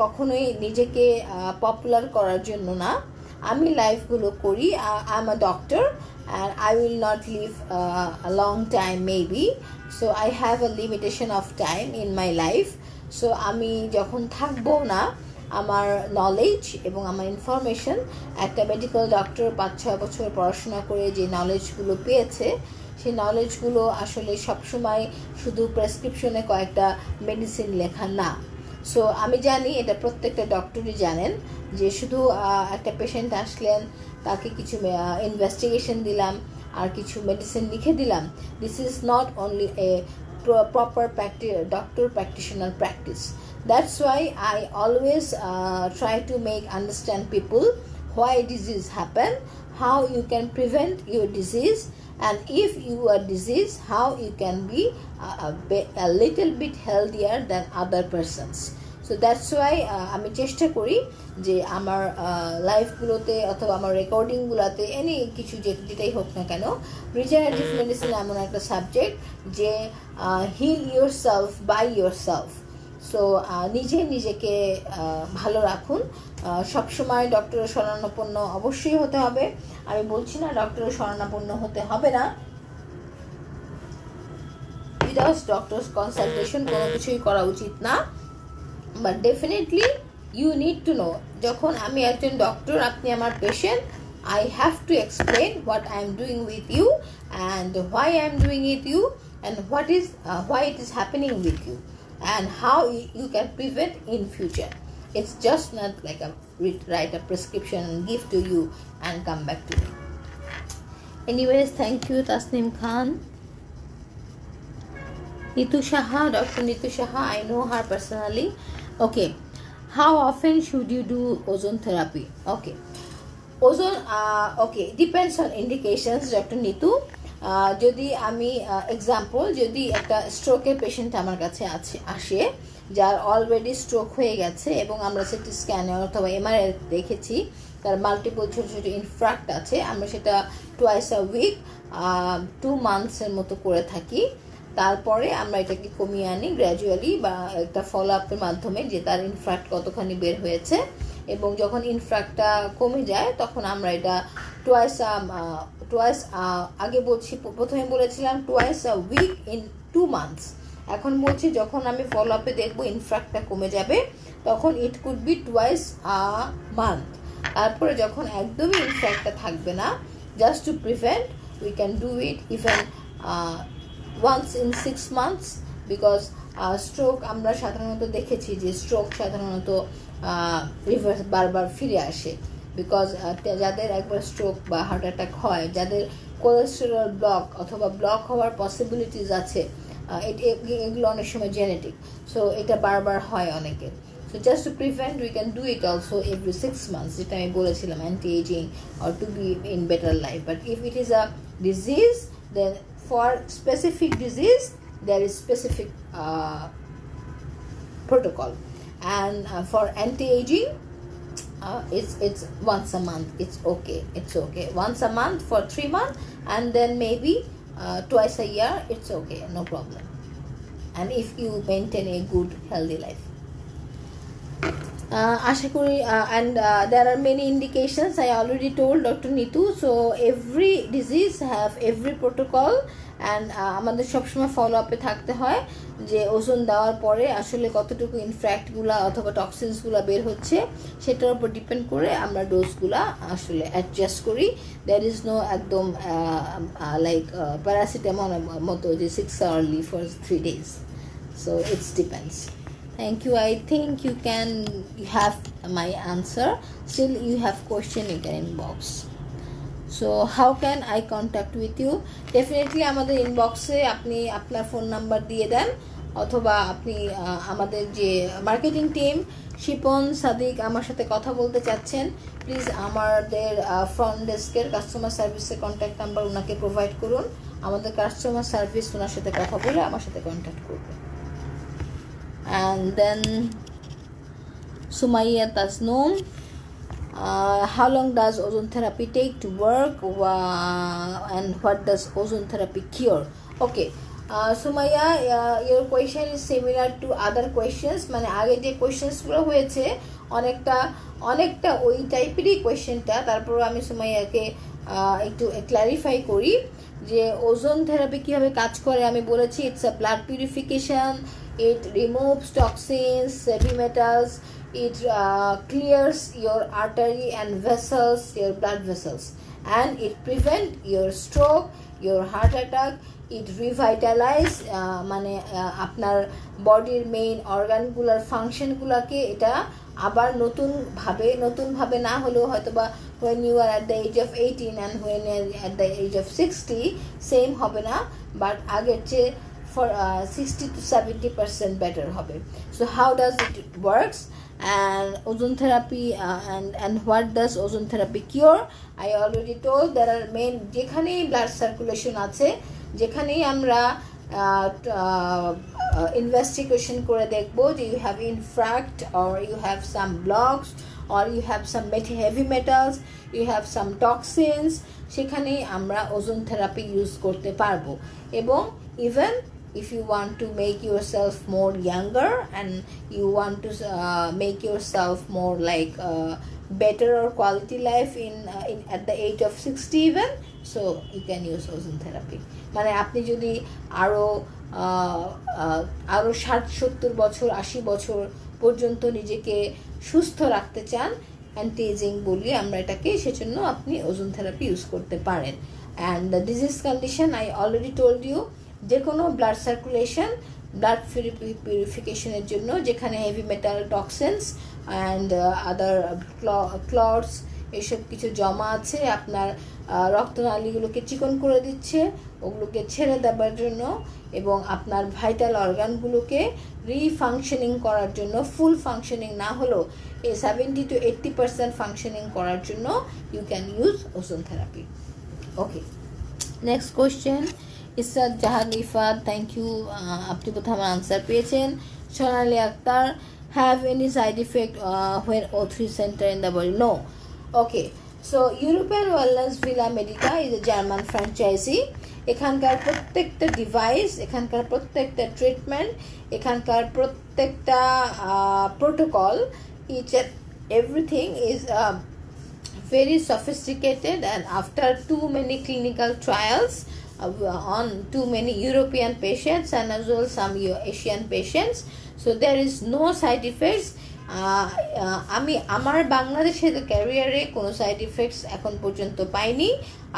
কখনোই নিজেকে পপুলার করার জন্য না, আমি লাইভগুলো করি, I am a doctor and I will not live a long time maybe, so I have a limitation of time in my life. So আমি যখন থাকবো না, আমার নলেজ এবং আমার ইনফরমেশন, একটা মেডিকেল ডক্টর 5-6 বছর পড়াশোনা করে যে নলেজগুলো পেয়েছে, সেই নলেজগুলো আসলে সবসময় শুধু প্রেসক্রিপশনে কয়েকটা মেডিসিন লেখা না। সো আমি জানি, এটা প্রত্যেকটা ডক্টরই জানেন, যে শুধু একটা পেশেন্ট আসলেন, তাকে কিছু ইনভেস্টিগেশন দিলাম আর কিছু মেডিসিন লিখে দিলাম, this is not only a proper doctor practitioner practice. That's why I always try to make understand people why disease happen, how you can prevent your disease, and if you are diseased, how you can be a little bit healthier than other persons. So that's why আমি চেষ্টা করি যে আমার লাইফগুলোতে অথবা আমার রেকর্ডিংগুলোতে any কিছু যেটাই হোক না কেন, রিজেনারেটিভ মেডিসিন এমন একটা সাবজেক্ট যে heal yourself by yourself. So নিজেকে ভালো রাখুন। সবসময় ডক্টরের শরণাপন্ন অবশ্যই হতে হবে, আমি বলছি না ডক্টরের শরণাপন্ন হতে হবে না, উইদাউট ডক্টরস কনসালটেশন কোনো কিছুই করা উচিত না, but definitely you need to know, যখন আমি একজন ডক্টর, আপনি আমার patient, I have to explain what I am doing with you and why I am doing it you and why it is happening with you and how you can prevent in future. It's just not like a write a prescription and give to you and come back to me. Anyways, thank you Tasnim Khan. Nitu Shaha, Dr. Nitu Shaha, I know her personally. Okay, how often should you do ozone therapy? Okay, ozone okay depends on indications doctor Nitu. যদি আমি example, যদি একটা স্ট্রোকের patient আমার কাছে আসে, যার already stroke হয়ে গেছে এবং আমরা সিটি স্ক্যানে অথবা এমআরআই দেখেছি তার মাল্টিপল ছোটো ছোটো ইনফ্রাক্ট আছে, আমরা সেটা টুয়াইস আ উইক 2 মান্থসের মতো করে থাকি। তারপরে আমরা এটাকে কমিয়ে আনি গ্র্যাজুয়ালি বা একটা ফলো আপের মাধ্যমে, যে তার ইনফ্রাক্ট কতখানি বের হয়েছে, এবং যখন ইনফ্রাক্টটা কমে যায় তখন আমরা এটা টুয়াইস আগে বলছি, প্রথমে বলেছিলাম twice a week in 2 months, এখন বলছি যখন আমি ফলো আপে দেখবো ইনফ্রাক্টটা কমে যাবে তখন it could be twice a month. তারপরে যখন একদমই ইনফ্রাক্টটা থাকবে না, just to prevent, we can do it even once in 6 months, because stroke আমরা সাধারণত দেখেছি যে স্ট্রোক সাধারণত রিভার্স বারবার ফিরে আসে, বিকজ যাদের একবার স্ট্রোক বা হার্ট অ্যাটাক হয়, যাদের কোলেস্টেরল ব্লক অথবা ব্লক হওয়ার পসিবিলিটিস আছে, এগুলো অনেক সময় জেনেটিক, সো এটা বারবার হয় অনেকের। So just to prevent we can do it also every 6 months, যেটা আমি বলেছিলাম anti ageing or to be in better life. But if it is a disease, then for specific disease there is specific protocol, and for anti-aging it's once a month, it's okay once a month for 3 months, and then maybe twice a year, it's okay, no problem, and if you maintain a good healthy life. আশা করি and there are many indications I already told Dr. Nitu, so every disease have every protocol, and আমাদের সবসময় follow আপে থাকতে হয় যে ওজন দেওয়ার পরে আসলে কতটুকু ইনফ্যাক্টগুলো অথবা টক্সিনসগুলো বের হচ্ছে, সেটার উপর ডিপেন্ড করে আমরা ডোজগুলো আসলে অ্যাডজাস্ট করি। দ্যার ইজ নো একদম লাইক প্যারাসিটামল মতো যে 6 hourly for 3 days, so it depends. Thank you. I think you have my answer. Still you have question, you can inbox. So how can I contact with you? Definitely আমাদের ইনবক্সে আপনি আপনার phone number দিয়ে দেন, অথবা আপনি আমাদের যে marketing team Shipon Sadiq আমার সাথে কথা বলতে চাচ্ছেন, প্লিজ আমাদের ফ্রন্ট ডেস্কের কাস্টমার সার্ভিসের কন্ট্যাক্ট নাম্বার ওনাকে প্রোভাইড করুন, আমাদের কাস্টমার সার্ভিস ওনার সাথে কথা বলে আমার সাথে কন্ট্যাক্ট করবে। And then Sumaya Tasnoom, how long does ozone therapy take to work, and what does ozone therapy cure? Okay, Sumaya, your question is similar to other questions, মানে আগে যে কোয়েশ্চেন্সগুলো হয়েছে অনেকটা ওই টাইপেরই কোয়েশ্চেনটা, তারপরও আমি সুমাইয়াকে একটু ক্ল্যারিফাই করি যে ওজোন থেরাপি কীভাবে কাজ করে। আমি বলেছি it's a blood purification, it removes toxins, heavy metals, it clears your artery and vessels, your blood vessels, and it prevent your stroke, your heart attack, it revitalize মানে আপনার বডির মেইন অর্গানগুলোর ফাংশনগুলোকে এটা আবার নতুনভাবে না হলেও হয়তো বা when you are at the age of 18 and when you are at the age of 60 same হবে না, বাট আগের চেয়ে for 60 to 70% better হবে. So how does it works, and ozone therapy and what does ozone therapy cure? I already told there are main যেখানেই blood circulation আছে, যেখানেই আমরা investigation করে দেখবো যে you have infract or you have some blocks or you have some heavy metals, you have some toxins, সেখানেই আমরা ozone therapy use করতে পারবো। এবং even if you want to make yourself more younger and you want to make yourself more like better or quality life in at the age of 60 even, so you can use ozone therapy. মানে আপনি যদি আরো 60-70 বছর 80 বছর পর্যন্ত নিজেকে সুস্থ রাখতে চান, অ্যান্টি এজিং বলি আমরা এটাকে, সেজন্য আপনি ওজোন থেরাপি ইউজ করতে পারেন। And the disease condition I already told you, যে কোনো ব্লাড সার্কুলেশন, ব্লাড পিউরিফিকেশনের জন্য যেখানে heavy metal, toxins and other clots এসব কিছু জমা আছে, আপনার রক্তনালীগুলোকে চিকন করে দিচ্ছে, ওগুলোকে ছেড়ে দেওয়ার জন্য এবং আপনার ভাইটাল অর্গানগুলোকে রিফাংশনিং করার জন্য, ফুল ফাংশনিং না হলেও 70 to 80% ফাংশনিং করার জন্য you can use ozone therapy. Okay, next question, Israt Jahan Ifat, thank you, আপনি কোথাও আমার আনসার পেয়েছেন। Sonali Akter, have any side effect when O3 center in the body? No. Okay, so European Wellness Villa Medica is a German franchisee. এখানকার প্রত্যেকটা device, এখানকার প্রত্যেকটা treatment, এখানকার প্রত্যেকটা protocol, each and everything is very sophisticated, and after too many clinical trials on too many European patients and as well some Asian patients, so there is no side effects. আমি আমার বাংলাদেশের ক্যারিয়ারে কোনো side effects এখন পর্যন্ত পাইনি,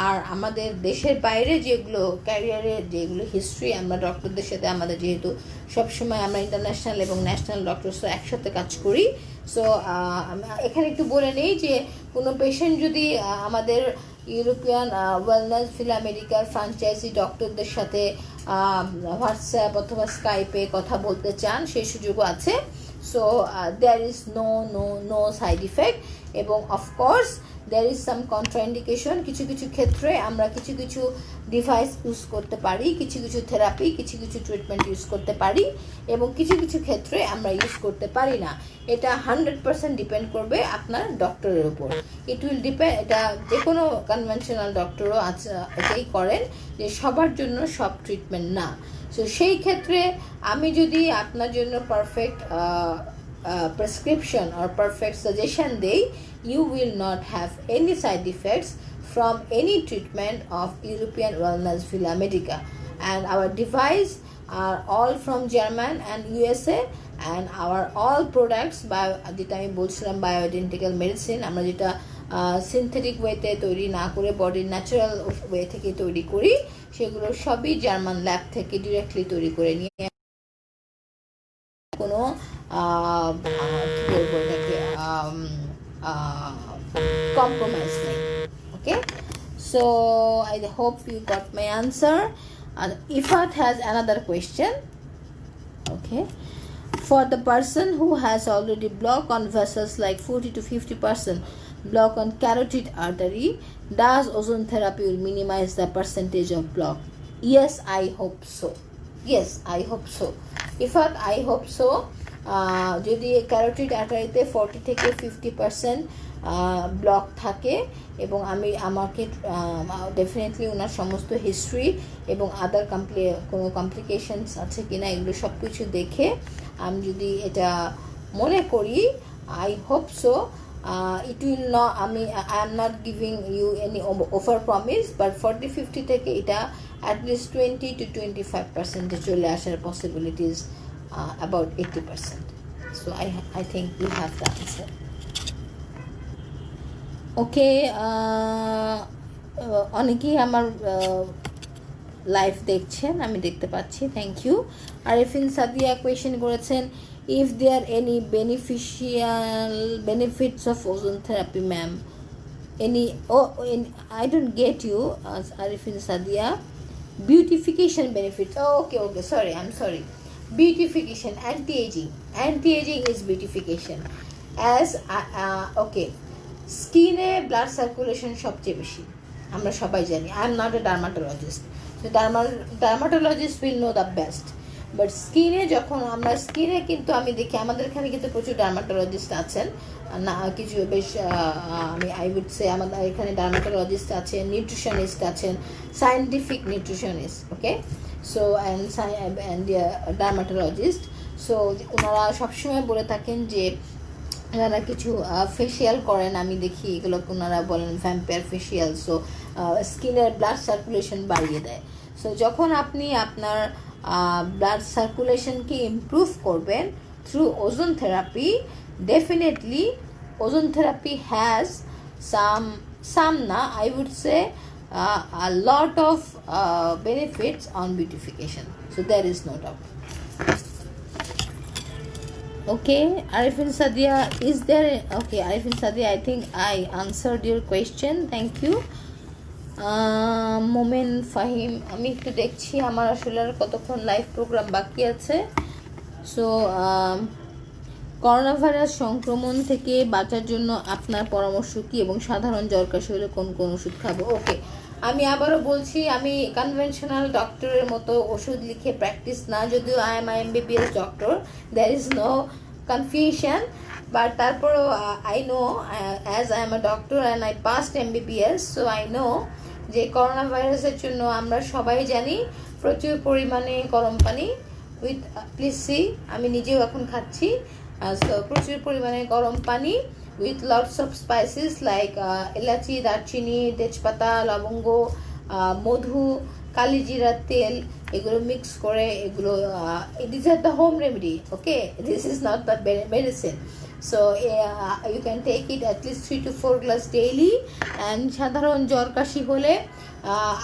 আর আমাদের দেশের বাইরে যেগুলো ক্যারিয়ারে যেগুলো হিস্ট্রি, আমরা ডক্টরদের সাথে আমাদের যেহেতু সবসময় আমরা ইন্টারন্যাশনাল এবং ন্যাশনাল ডক্টরসরা একসাথে কাজ করি, সো এখানে একটু বলে নেই যে কোনো পেশেন্ট যদি আমাদের ইউরোপিয়ান ওয়েলনেস ভিলা মেডিকার ফ্রাঞ্চাইজি ডক্টরদের সাথে হোয়াটসঅ্যাপ অথবা স্কাইপে কথা বলতে চান, সেই সুযোগও আছে। So there is no side effect, এবং of course there is some contraindication, কিছু কিছু ক্ষেত্রে আমরা কিছু কিছু ডিভাইস ইউজ করতে পারি, কিছু কিছু থেরাপি, কিছু কিছু ট্রিটমেন্ট ইউজ করতে পারি, এবং কিছু কিছু ক্ষেত্রে আমরা ইউজ করতে পারি না। এটা 100% ডিপেন্ড করবে আপনার ডক্টরের উপর। ইট উইল ডিপেন্ড, এটা যে কোনো কনভেনশনাল ডক্টরও এটাই করেন যে সবার জন্য সব ট্রিটমেন্ট না। সো সেই ক্ষেত্রে আমি যদি আপনার জন্য perfect prescription or perfect suggestion দেই, you will not have any side effects from any treatment of European Wellness Villa Medica, and our device are all from German and USA, and our all products যেটা আমি বলছিলাম বায়োআইডেন্টিক্যাল medicine, আমরা যেটা synthetic ওয়েতে তৈরি না করে বডির ন্যাচারাল ওয়ে থেকে তৈরি করি, সেগুলো সবই জার্মান ল্যাব থেকে ডিরেক্টলি তৈরি করে নিয়ে কোনো কি বলবো এটাকে compromise নেই। Okay, so I hope you got my answer. Ifat has another question. Okay, for the person who has already block on vessels like 40 to 50% block on carotid artery, does ozone therapy will minimize the percentage of block? Yes, I hope so. Yes, I hope so. Ifat, I hope so. যদি carotid আর্টারিতে 40 থেকে 50% block থাকে, এবং আমাকে definitely ওনার সমস্ত history এবং আদার কোনো complications আছে কিনা এগুলো সব কিছু দেখে আমি যদি এটা মনে করি, I hope so, it will not, I am not giving you any over promise, but 40-50 থেকে এটা অ্যাটলিস্ট 20 to 25% চলে আসার possibilities about 80%. So I think we have the answer. Okay, অনেকেই আমার লাইভ দেখছেন, আমি দেখতে পাচ্ছি, thank you. Arifin Sadia question করেছেন, if there are any beneficial benefits of ozone therapy, ma'am, any I don't get you, Arifin Sadia. Beautification benefits, okay, sorry, I'm sorry. Beautification, anti-aging is beautification. As okay, স্কিনে blood circulation সবচেয়ে বেশি, আমরা সবাই জানি। I am not a dermatologist, so dermatologist will know the best, but স্কিনে যখন আমরা স্কিনে কিন্তু আমি দেখি আমাদের এখানে কিন্তু প্রচুর ডার্মাটোলজিস্ট আছেন, না কিছু বেশ আমি আই উড সে আমাদের এখানে ডার্মাটোলজিস্ট আছেন, নিউট্রিশনিস্ট আছেন, scientific nutritionist, okay. So and dermatologist, so ওনারা সবসময় বলে থাকেন যে যারা কিছু ফেসিয়াল করেন, আমি দেখি এগুলো ওনারা বলেন ভ্যাম্পায়ার ফেসিয়াল, সো স্কিনের ব্লাড সার্কুলেশন বাড়িয়ে দেয়। সো যখন আপনি আপনার ব্লাড সার্কুলেশনকে ইমপ্রুভ করবেন থ্রু ওজন থেরাপি, ডেফিনেটলি ওজন therapy has some na I would say a lot of benefits on beautification, so there is no doubt. Okay, Arifin Sadia, is there? Okay, Arifin Sadia, I think I answered your question, thank you. মোমেন ফাহিম, আমি একটু দেখছি আমার আসলে আর কতক্ষণ live programme বাকি আছে। So corona virus সংক্রমণ থেকে বাঁচার জন্য আপনার পরামর্শ কি, এবং সাধারণ জ্বর কাশি হলে কোন কোন ওষুধ খাবো? ওকে, আমি আবারও বলছি, আমি কনভেনশনাল ডক্টরের মতো ওষুধ লিখে প্র্যাকটিস না, যদিও I am MBBS doctor, there is no confusion, but তারপরও I know as I am a doctor and I passed MBBS, so I know যে করোনা ভাইরাসের জন্য আমরা সবাই জানি প্রচুর পরিমাণে গরম পানি উইথ প্লিজ সি, আমি নিজেও এখন খাচ্ছি, সো প্রচুর পরিমাণে গরম পানি with lots of spices like এলাচি, দারচিনি, তেজপাতা, লবঙ্গ, মধু, কালিজিরার তেল, এগুলো মিক্স করে, এগুলো this are the home remedy, okay, this is not the medicine. So you can take it at least 3 to 4 glass daily. অ্যান্ড সাধারণ জ্বর কাশি হলে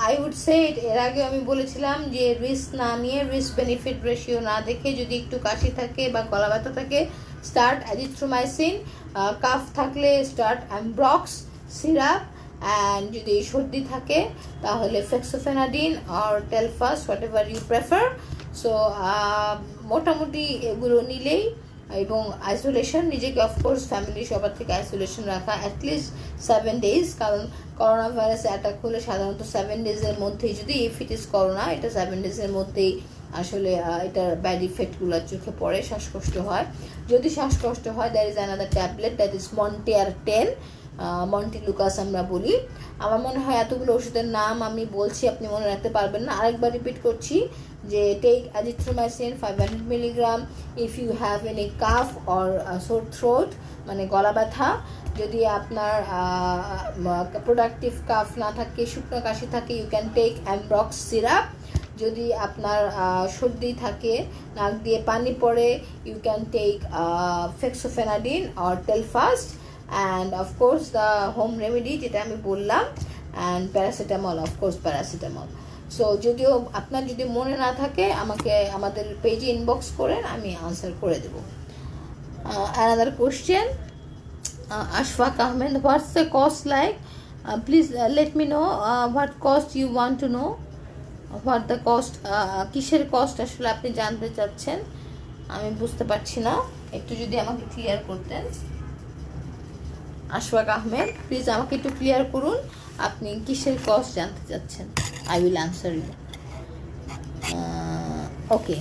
আই উড সে, এর আগে আমি বলেছিলাম যে রিস্ক না নিয়ে, রিস্ক বেনিফিট রেশিও না দেখে, যদি একটু কাশি থাকে বা গলা ব্যথা থাকে স্টার্ট অ্যাজিথ্রোমাইসিন, কাফ থাকলে স্টার্ট অ্যামব্রক্স সিরাপ, অ্যান্ড যদি সর্দি থাকে তাহলে fexofenadine or Telfast, whatever you prefer. So মোটামুটি এগুলো নিলেই, এবং আইসোলেশন, নিজেকে অফকোর্স ফ্যামিলি সবার থেকে আইসোলেশন রাখা অ্যাটলিস্ট 7 days, কারণ করোনা ভাইরাস অ্যাটাক হলে সাধারণত 7 days-এর মধ্যেই, যদি ইফ ইট ইজ করোনা, এটা 7 days-এর মধ্যেই আসলে এটার ব্যাড ইফেক্টগুলো চোখে পড়ে, শ্বাসকষ্ট হয়। যদি শ্বাসকষ্ট হয়, there is another tablet, that is Montair 10, montelukast আমরা বলি। আমার মনে হয় এতগুলো ওষুধের নাম আমি বলছি, আপনি মনে রাখতে পারবেন না, আরেকবার রিপিট করছি যে take azithromycin 500 mg if you have any cough or sore throat, মানে গলা ব্যথা। যদি আপনার প্রোডাক্টিভ কাফ না থাকে, শুকনো কাশি থাকে, you can take Ambrox syrup. যদি আপনার সর্দি থাকে, নাক দিয়ে পানি পড়ে, you can take fexofenadine or Telfast, and of course the home remedy যেটা আমি বললাম, and paracetamol, of course paracetamol. So যদিও আপনার যদি মনে না থাকে, আমাকে আমাদের পেজে ইনবক্স করেন, আমি আনসার করে দেব। Another question, Ashfaq Ahmed, what's the cost like? Please let me know what cost you want to know, what the cost, কিসের কস্ট আসলে আপনি জানতে চাচ্ছেন, আমি বুঝতে পারছি না, একটু যদি আমাকে ক্লিয়ার করতেন। আশফাক আহমেদ, প্লিজ আমাকে একটু ক্লিয়ার করুন, আপনি কিসের কস্ট জানতে চাচ্ছেন। I will answer you. Okay,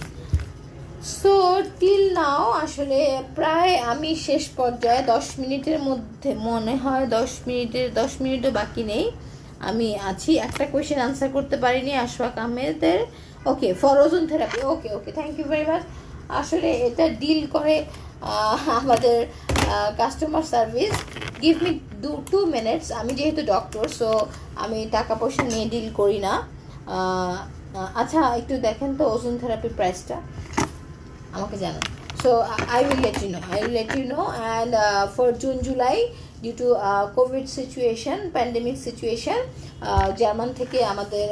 so till now আসলে প্রায় আমি শেষ পর্যায়ে, 10 মিনিটের মধ্যে, মনে হয় 10 মিনিটও বাকি নেই, আমি আছি। একটা কোয়েশ্চেন আনসার করতে পারিনি আশফাক আহমেদের। Okay, for ozone therapy, okay okay, thank you very much. আসলে এটা ডিল করে আমাদের customer service. Give me 2 minutes, আমি যেহেতু ডক্টর, সো আমি টাকা পয়সা নিয়ে ডিল করি না। আচ্ছা, একটু দেখেন তো ওজন থেরাপির প্রাইসটা, আমাকে জানান। So I will let you know, and for June July, due to COVID situation, pandemic situation, German থেকে আমাদের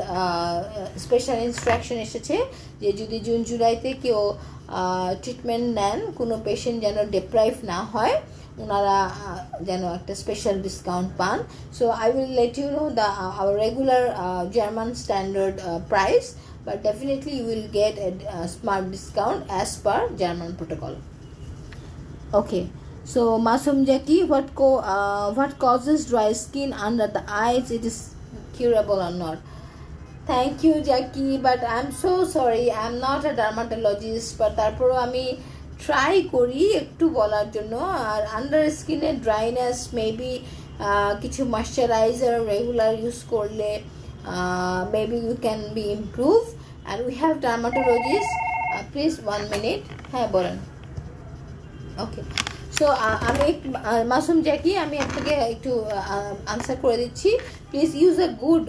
স্পেশাল ইনস্ট্রাকশন এসেছে যে যদি জুন জুলাইতে কেউ ট্রিটমেন্ট নেন, কোনো পেশেন্ট যেন ডিপ্রাইভ না হয়, ওনারা যেন একটা স্পেশাল ডিসকাউন্ট পান। So I will let you know our regular German standard price, but definitely you will get a smart discount as per German protocol. Okay, so Masum Jackie, what causes dry skin under the eyes? It is curable or not? Thank you Jackie, but I am so sorry, I am not a dermatologist, but তারপরও আমি try করি একটু বলার জন্য। আর under স্কিনে dryness maybe কিছু moisturiser regular use করলে maybe you can be improve, and we have dermatologist. Please 1 minute. হ্যাঁ বলেন। ওকে, সো আমি মাসুম জ্যাকি, আমি আপনাকে একটু আনসার করে দিচ্ছি। Please use a good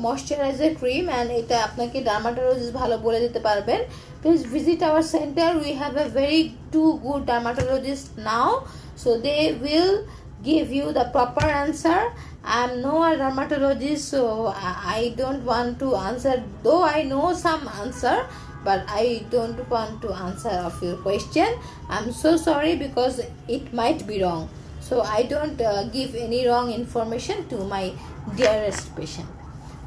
moisturiser cream, and এটা আপনাকে ডার্মাটোলজিস্ট ভালো বলে দিতে পারবেন। Please visit our centre, we have a very good dermatologist now, so they will give you the proper answer. I am no a dermatologist, so I don't want to answer, though I know some answer, but I don't want to answer of your question. I'm so sorry because it might be wrong, so I don't give any wrong information to my dearest patient.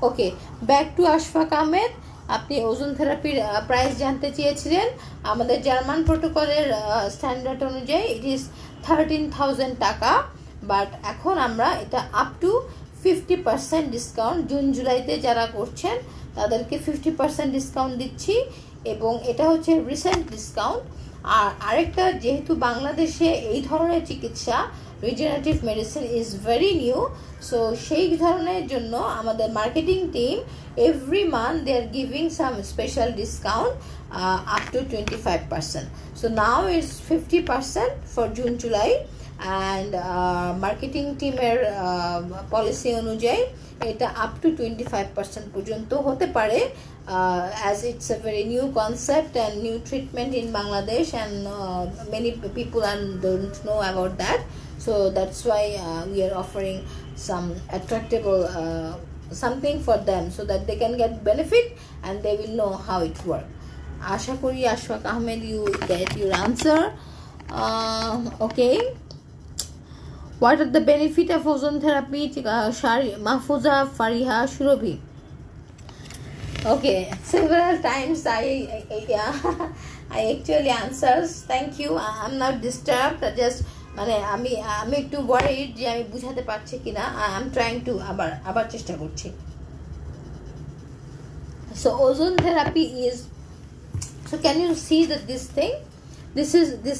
Okay, back to Ashfaq Ahmed. আপনি ওজন থেরাপির price জানতে চেয়েছিলেন। আমাদের German প্রোটোকলের standard অনুযায়ী it is 13,000 টাকা, but এখন আমরা এটা আপ টু 50% ডিসকাউন্ট, জুন জুলাইতে যারা করছেন তাদেরকে 50% ডিসকাউন্ট দিচ্ছি, এবং এটা হচ্ছে রিসেন্ট ডিসকাউন্ট। আর আরেকটা, যেহেতু বাংলাদেশে এই ধরনের চিকিৎসা regenerative medicine is very new, so সেই ধরনের জন্য আমাদের marketing team every month they are giving some special discount up to 25%. So now it's 50% for June July, and marketing টিমের পলিসি অনুযায়ী এটা আপ টু 25% পর্যন্ত হতে পারে, as it's a very new concept and new treatment in Bangladesh, and many people don't know about that, so that's why we are offering some attractable something for them so that they can get benefit and they will know how it works. আশা করি Ashfaq Ahmed you get your answer. Okay, what are the benefit of ozone therapy? Mahfuza Fariha Shurobhi. Okay, several times I actually answers. Thank you. I'm not disturbed. Just মানে আমি একটু worried যে আমি বুঝাতে পারছি কিনা। I am trying to আবার চেষ্টা করছি। So ozone therapy is, so can you see that this thing, this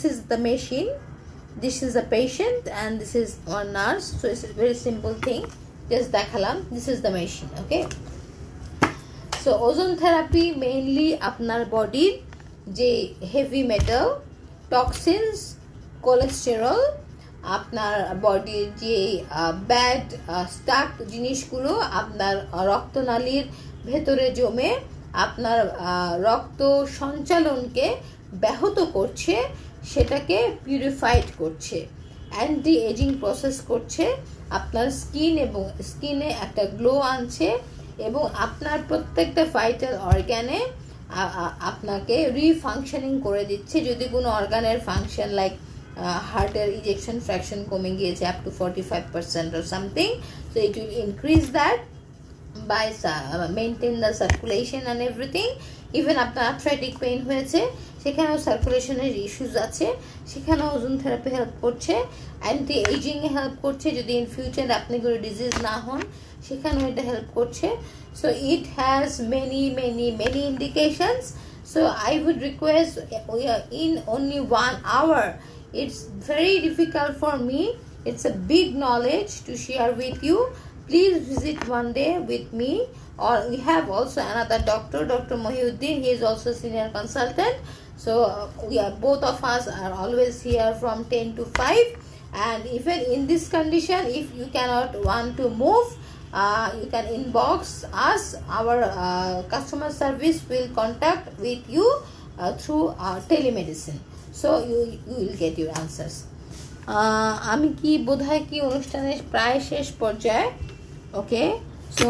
is the machine, this is the patient, and this is one nurse. So it's a very simple thing, just দেখালাম, this is the machine. Okay, so ozone therapy mainly আপনার বডির যে heavy metal, toxins, cholesterol, আপনার বডির যে bad Starc জিনিসগুলো আপনার রক্তনালীর ভেতরে জমে আপনার রক্ত সঞ্চালনকে ব্যাহত করছে, সেটাকে পিউরিফাইড করছে, অ্যান্টি এজিং প্রসেস করছে, আপনার স্কিন এবং স্কিনে একটা গ্লো আনছে, এবং আপনার প্রত্যেকটা ভাইটাল অর্গানে আপনাকে রিফাংশনিং করে দিচ্ছে। যদি কোনো অর্গানের ফাংশন লাইক হার্টের ইজেকশন ফ্র্যাকশন কমে গিয়েছে up to 45% or something, so it will increase that by maintain the circulation and everything. Even আপনার আর্থ্রাইটিক পেইন হয়েছে, সেখানেও সার্কুলেশনের ইস্যুস আছে, সেখানেও ওজন থেরাপি হেল্প করছে, অ্যান্টি এজিংয়ে হেল্প করছে, যদি ইন ফিউচার আপনি কোনো ডিজিজ না হন সেখানেও এটা হেল্প করছে। So it has many indications. So I would request, in only 1 hour, it's very difficult for me, it's a big knowledge to share with you. Please visit one day with me, or we have also another doctor, Dr. Mohiuddin. He is also senior consultant, so we are, both of us are always here from 10 to 5. And even in this condition, if you cannot want to move, you can inbox us. Our customer service will contact with you through telemedicine, so you will get your answers. আমি কি বোধহয় কি অনুষ্ঠানের প্রায় শেষ পর্যায়ে। Okay, so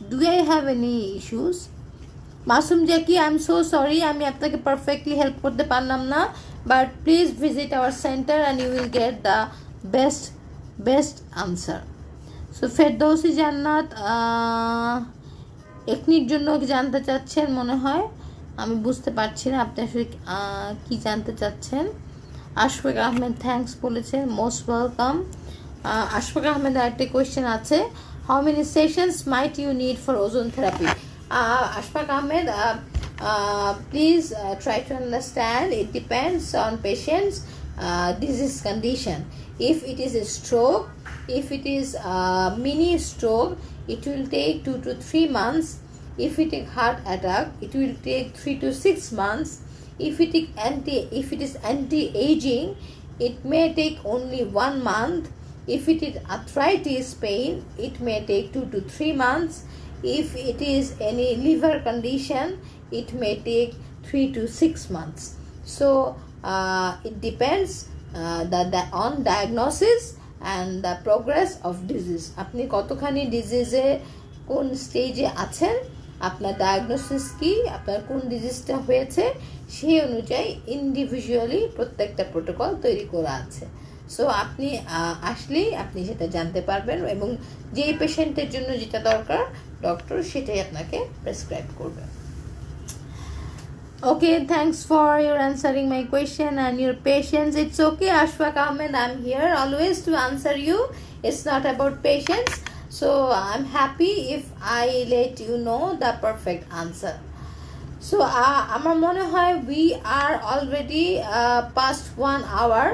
do I have any issues? Masum Jackie, I am so sorry, আমি আপনাকে পারফেক্টলি হেল্প করতে পারলাম না, but please visit our centre and you will get the best answer. So Ferdousi Jannat একনির জন্য জানতে চাচ্ছেন মনে হয়, আমি বুঝতে পারছি না আপনি আসলে কি জানতে চাচ্ছেন। আশফাক আহমেদ থ্যাঙ্কস বলেছেন, মোস্ট ওয়েলকাম। আশফাক আহমেদ আরেকটা কোয়েশ্চেন আছে, How many sessions might you need for ozone therapy? Ashfaq Ahmed, please try to understand. It depends on patient's disease condition. If it is a stroke, if it is a mini stroke, it will take 2 to 3 months. If it is heart attack, it will take 3 to 6 months. If it is anti-aging, it may take only 1 month. If it is arthritis pain, it may take 2 to 3 months. If it is any liver condition, it may take 3 to 6 months. So it depends on diagnosis and the progress of disease. আপনি কতখানি ডিজিজে কোন স্টেজে আছেন, আপনার diagnosis কি, আপনার কোন ডিজিজটা হয়েছে, সেই অনুযায়ী ইন্ডিভিজুয়ালি প্রত্যেকটা প্রোটোকল তৈরি করা আছে। সো আপনি আসলেই আপনি সেটা জানতে পারবেন এবং যেই পেশেন্টের জন্য যেটা দরকার ডক্টর সেটাই আপনাকে প্রেসক্রাইব করবে। Okay, thanks for your answering my question and your patience. It's okay, Ashfaq Ahmed, I'm here always to answer you. It's not about patience. So I'm happy if I let you know the perfect answer. So আমার মনে হয় we are already past 1 hour.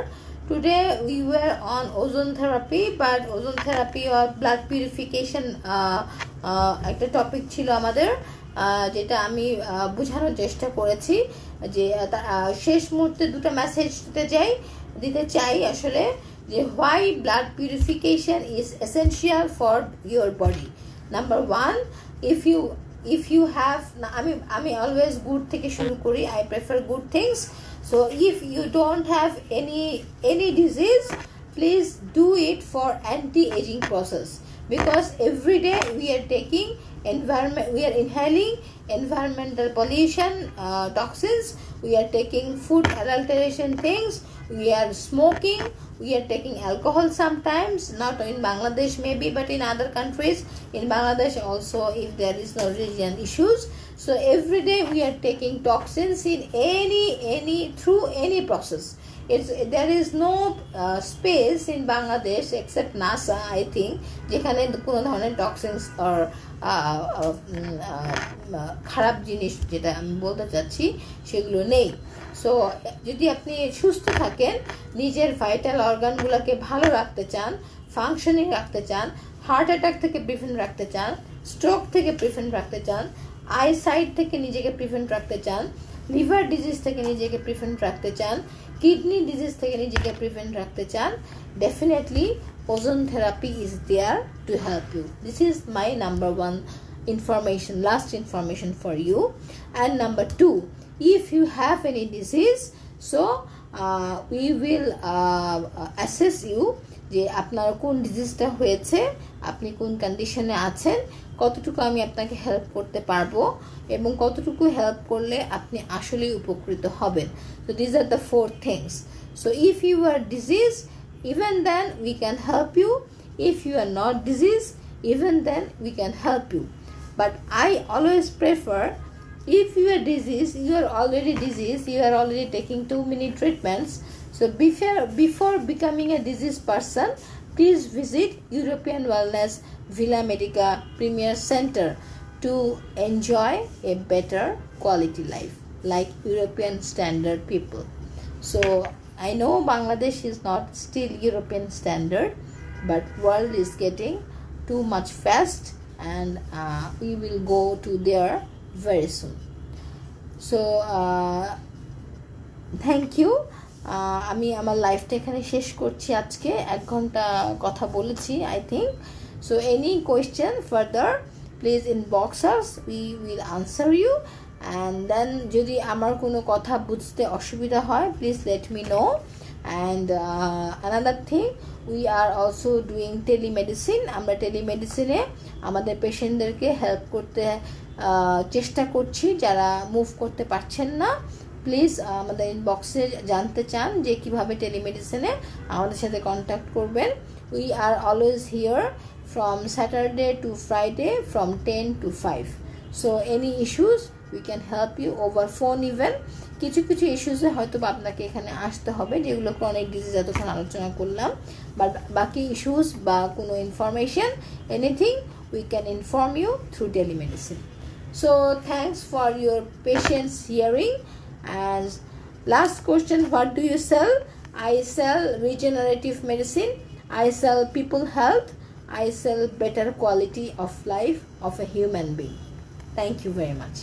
Today we were on ozone therapy, but ozone therapy or blood purification একটা topic ছিল আমাদের, যেটা আমি বোঝানোর চেষ্টা করেছি। যে শেষ মুহূর্তে দুটো মেসেজ দিতে চাই আসলে, যে why blood purification is essential for your body. Number 1, if you have, আমি always good থেকে শুরু করি, I prefer good things. So if you don't have any disease, please do it for anti-aging process, because every day we are inhaling environmental pollution, toxins, we are taking food adulteration things, we are smoking, we are taking alcohol sometimes, not in Bangladesh maybe, but in other countries. In Bangladesh also, if there is no religion issues. So every day we are taking toxins in through any process. There is no space in Bangladesh except NASA, I think, যেখানে কোনো ধরনের toxins or খারাপ জিনিস যেটা আমি বলতে চাচ্ছি সেগুলো নেই। সো যদি আপনি সুস্থ থাকেন, নিজের ভাইটাল অর্গানগুলোকে ভালো রাখতে চান, ফাংশনিং রাখতে চান, হার্ট অ্যাটাক থেকে প্রিভেন্ট রাখতে চান, স্ট্রোক থেকে প্রিভেন্ট রাখতে চান, আই সাইট থেকে নিজেকে প্রিভেন্ট রাখতে চান, লিভার ডিজিজ থেকে নিজেকে প্রিভেন্ট রাখতে চান, কিডনি ডিজিজ থেকে নিজেকে প্রিভেন্ট রাখতে চান, definitely ozone therapy is there to help you. This is my number 1 information, last information for you. And number 2, if you have any disease, so we will assess you যে আপনার কোন ডিজিজটা হয়েছে, আপনি কোন কন্ডিশনে আছেন, কতটুকু আমি আপনাকে হেল্প করতে পারবো এবং কতটুকু হেল্প করলে আপনি আসলেই উপকৃত হবেন। So these are the 4 things. So if you are diseased, even then we can help you. If you are not diseased, even then we can help you. But I always prefer, if you are diseased, you are already taking too many treatments. So before becoming a diseased person, please visit European Wellness Villa Medica Premier Center to enjoy a better quality life like European standard people. So I know Bangladesh is not still European standard, but world is getting too much fast, and we will go to there very soon. So thank you. আমি আমার লাইফটা এখানে শেষ করছি। আজকে 1 ঘন্টা কথা বলেছি I think. So any question further, please inbox us, we will answer you. And then যদি আমার কোনো কথা বুঝতে অসুবিধা হয়, please let me know. And another thing, we are also doing telemedicine. আমরা টেলিমেডিসিনে আমাদের পেশেন্টদেরকে হেল্প করতে চেষ্টা করছি যারা মুভ করতে পারছেন না। প্লিজ আমাদের ইনবক্সে জানতে চান যে কিভাবে টেলিমেডিসিনে আমাদের সাথে কন্ট্যাক্ট করবেন। We are always here from Saturday to Friday from 10 to 5. So any issues, we can help you over phone even. কিছু কিছু ইস্যুসে হয়তো বা আপনাকে এখানে আসতে হবে, যেগুলো ক্রনিক ডিজিজ এতক্ষণ আলোচনা করলাম, বাট বাকি ইস্যুস বা কোনো information anything we can inform you through telemedicine. So thanks for your patience hearing. And last question, what do you sell? I sell regenerative medicine, I sell people health, I sell better quality of life of a human being. Thank you very much.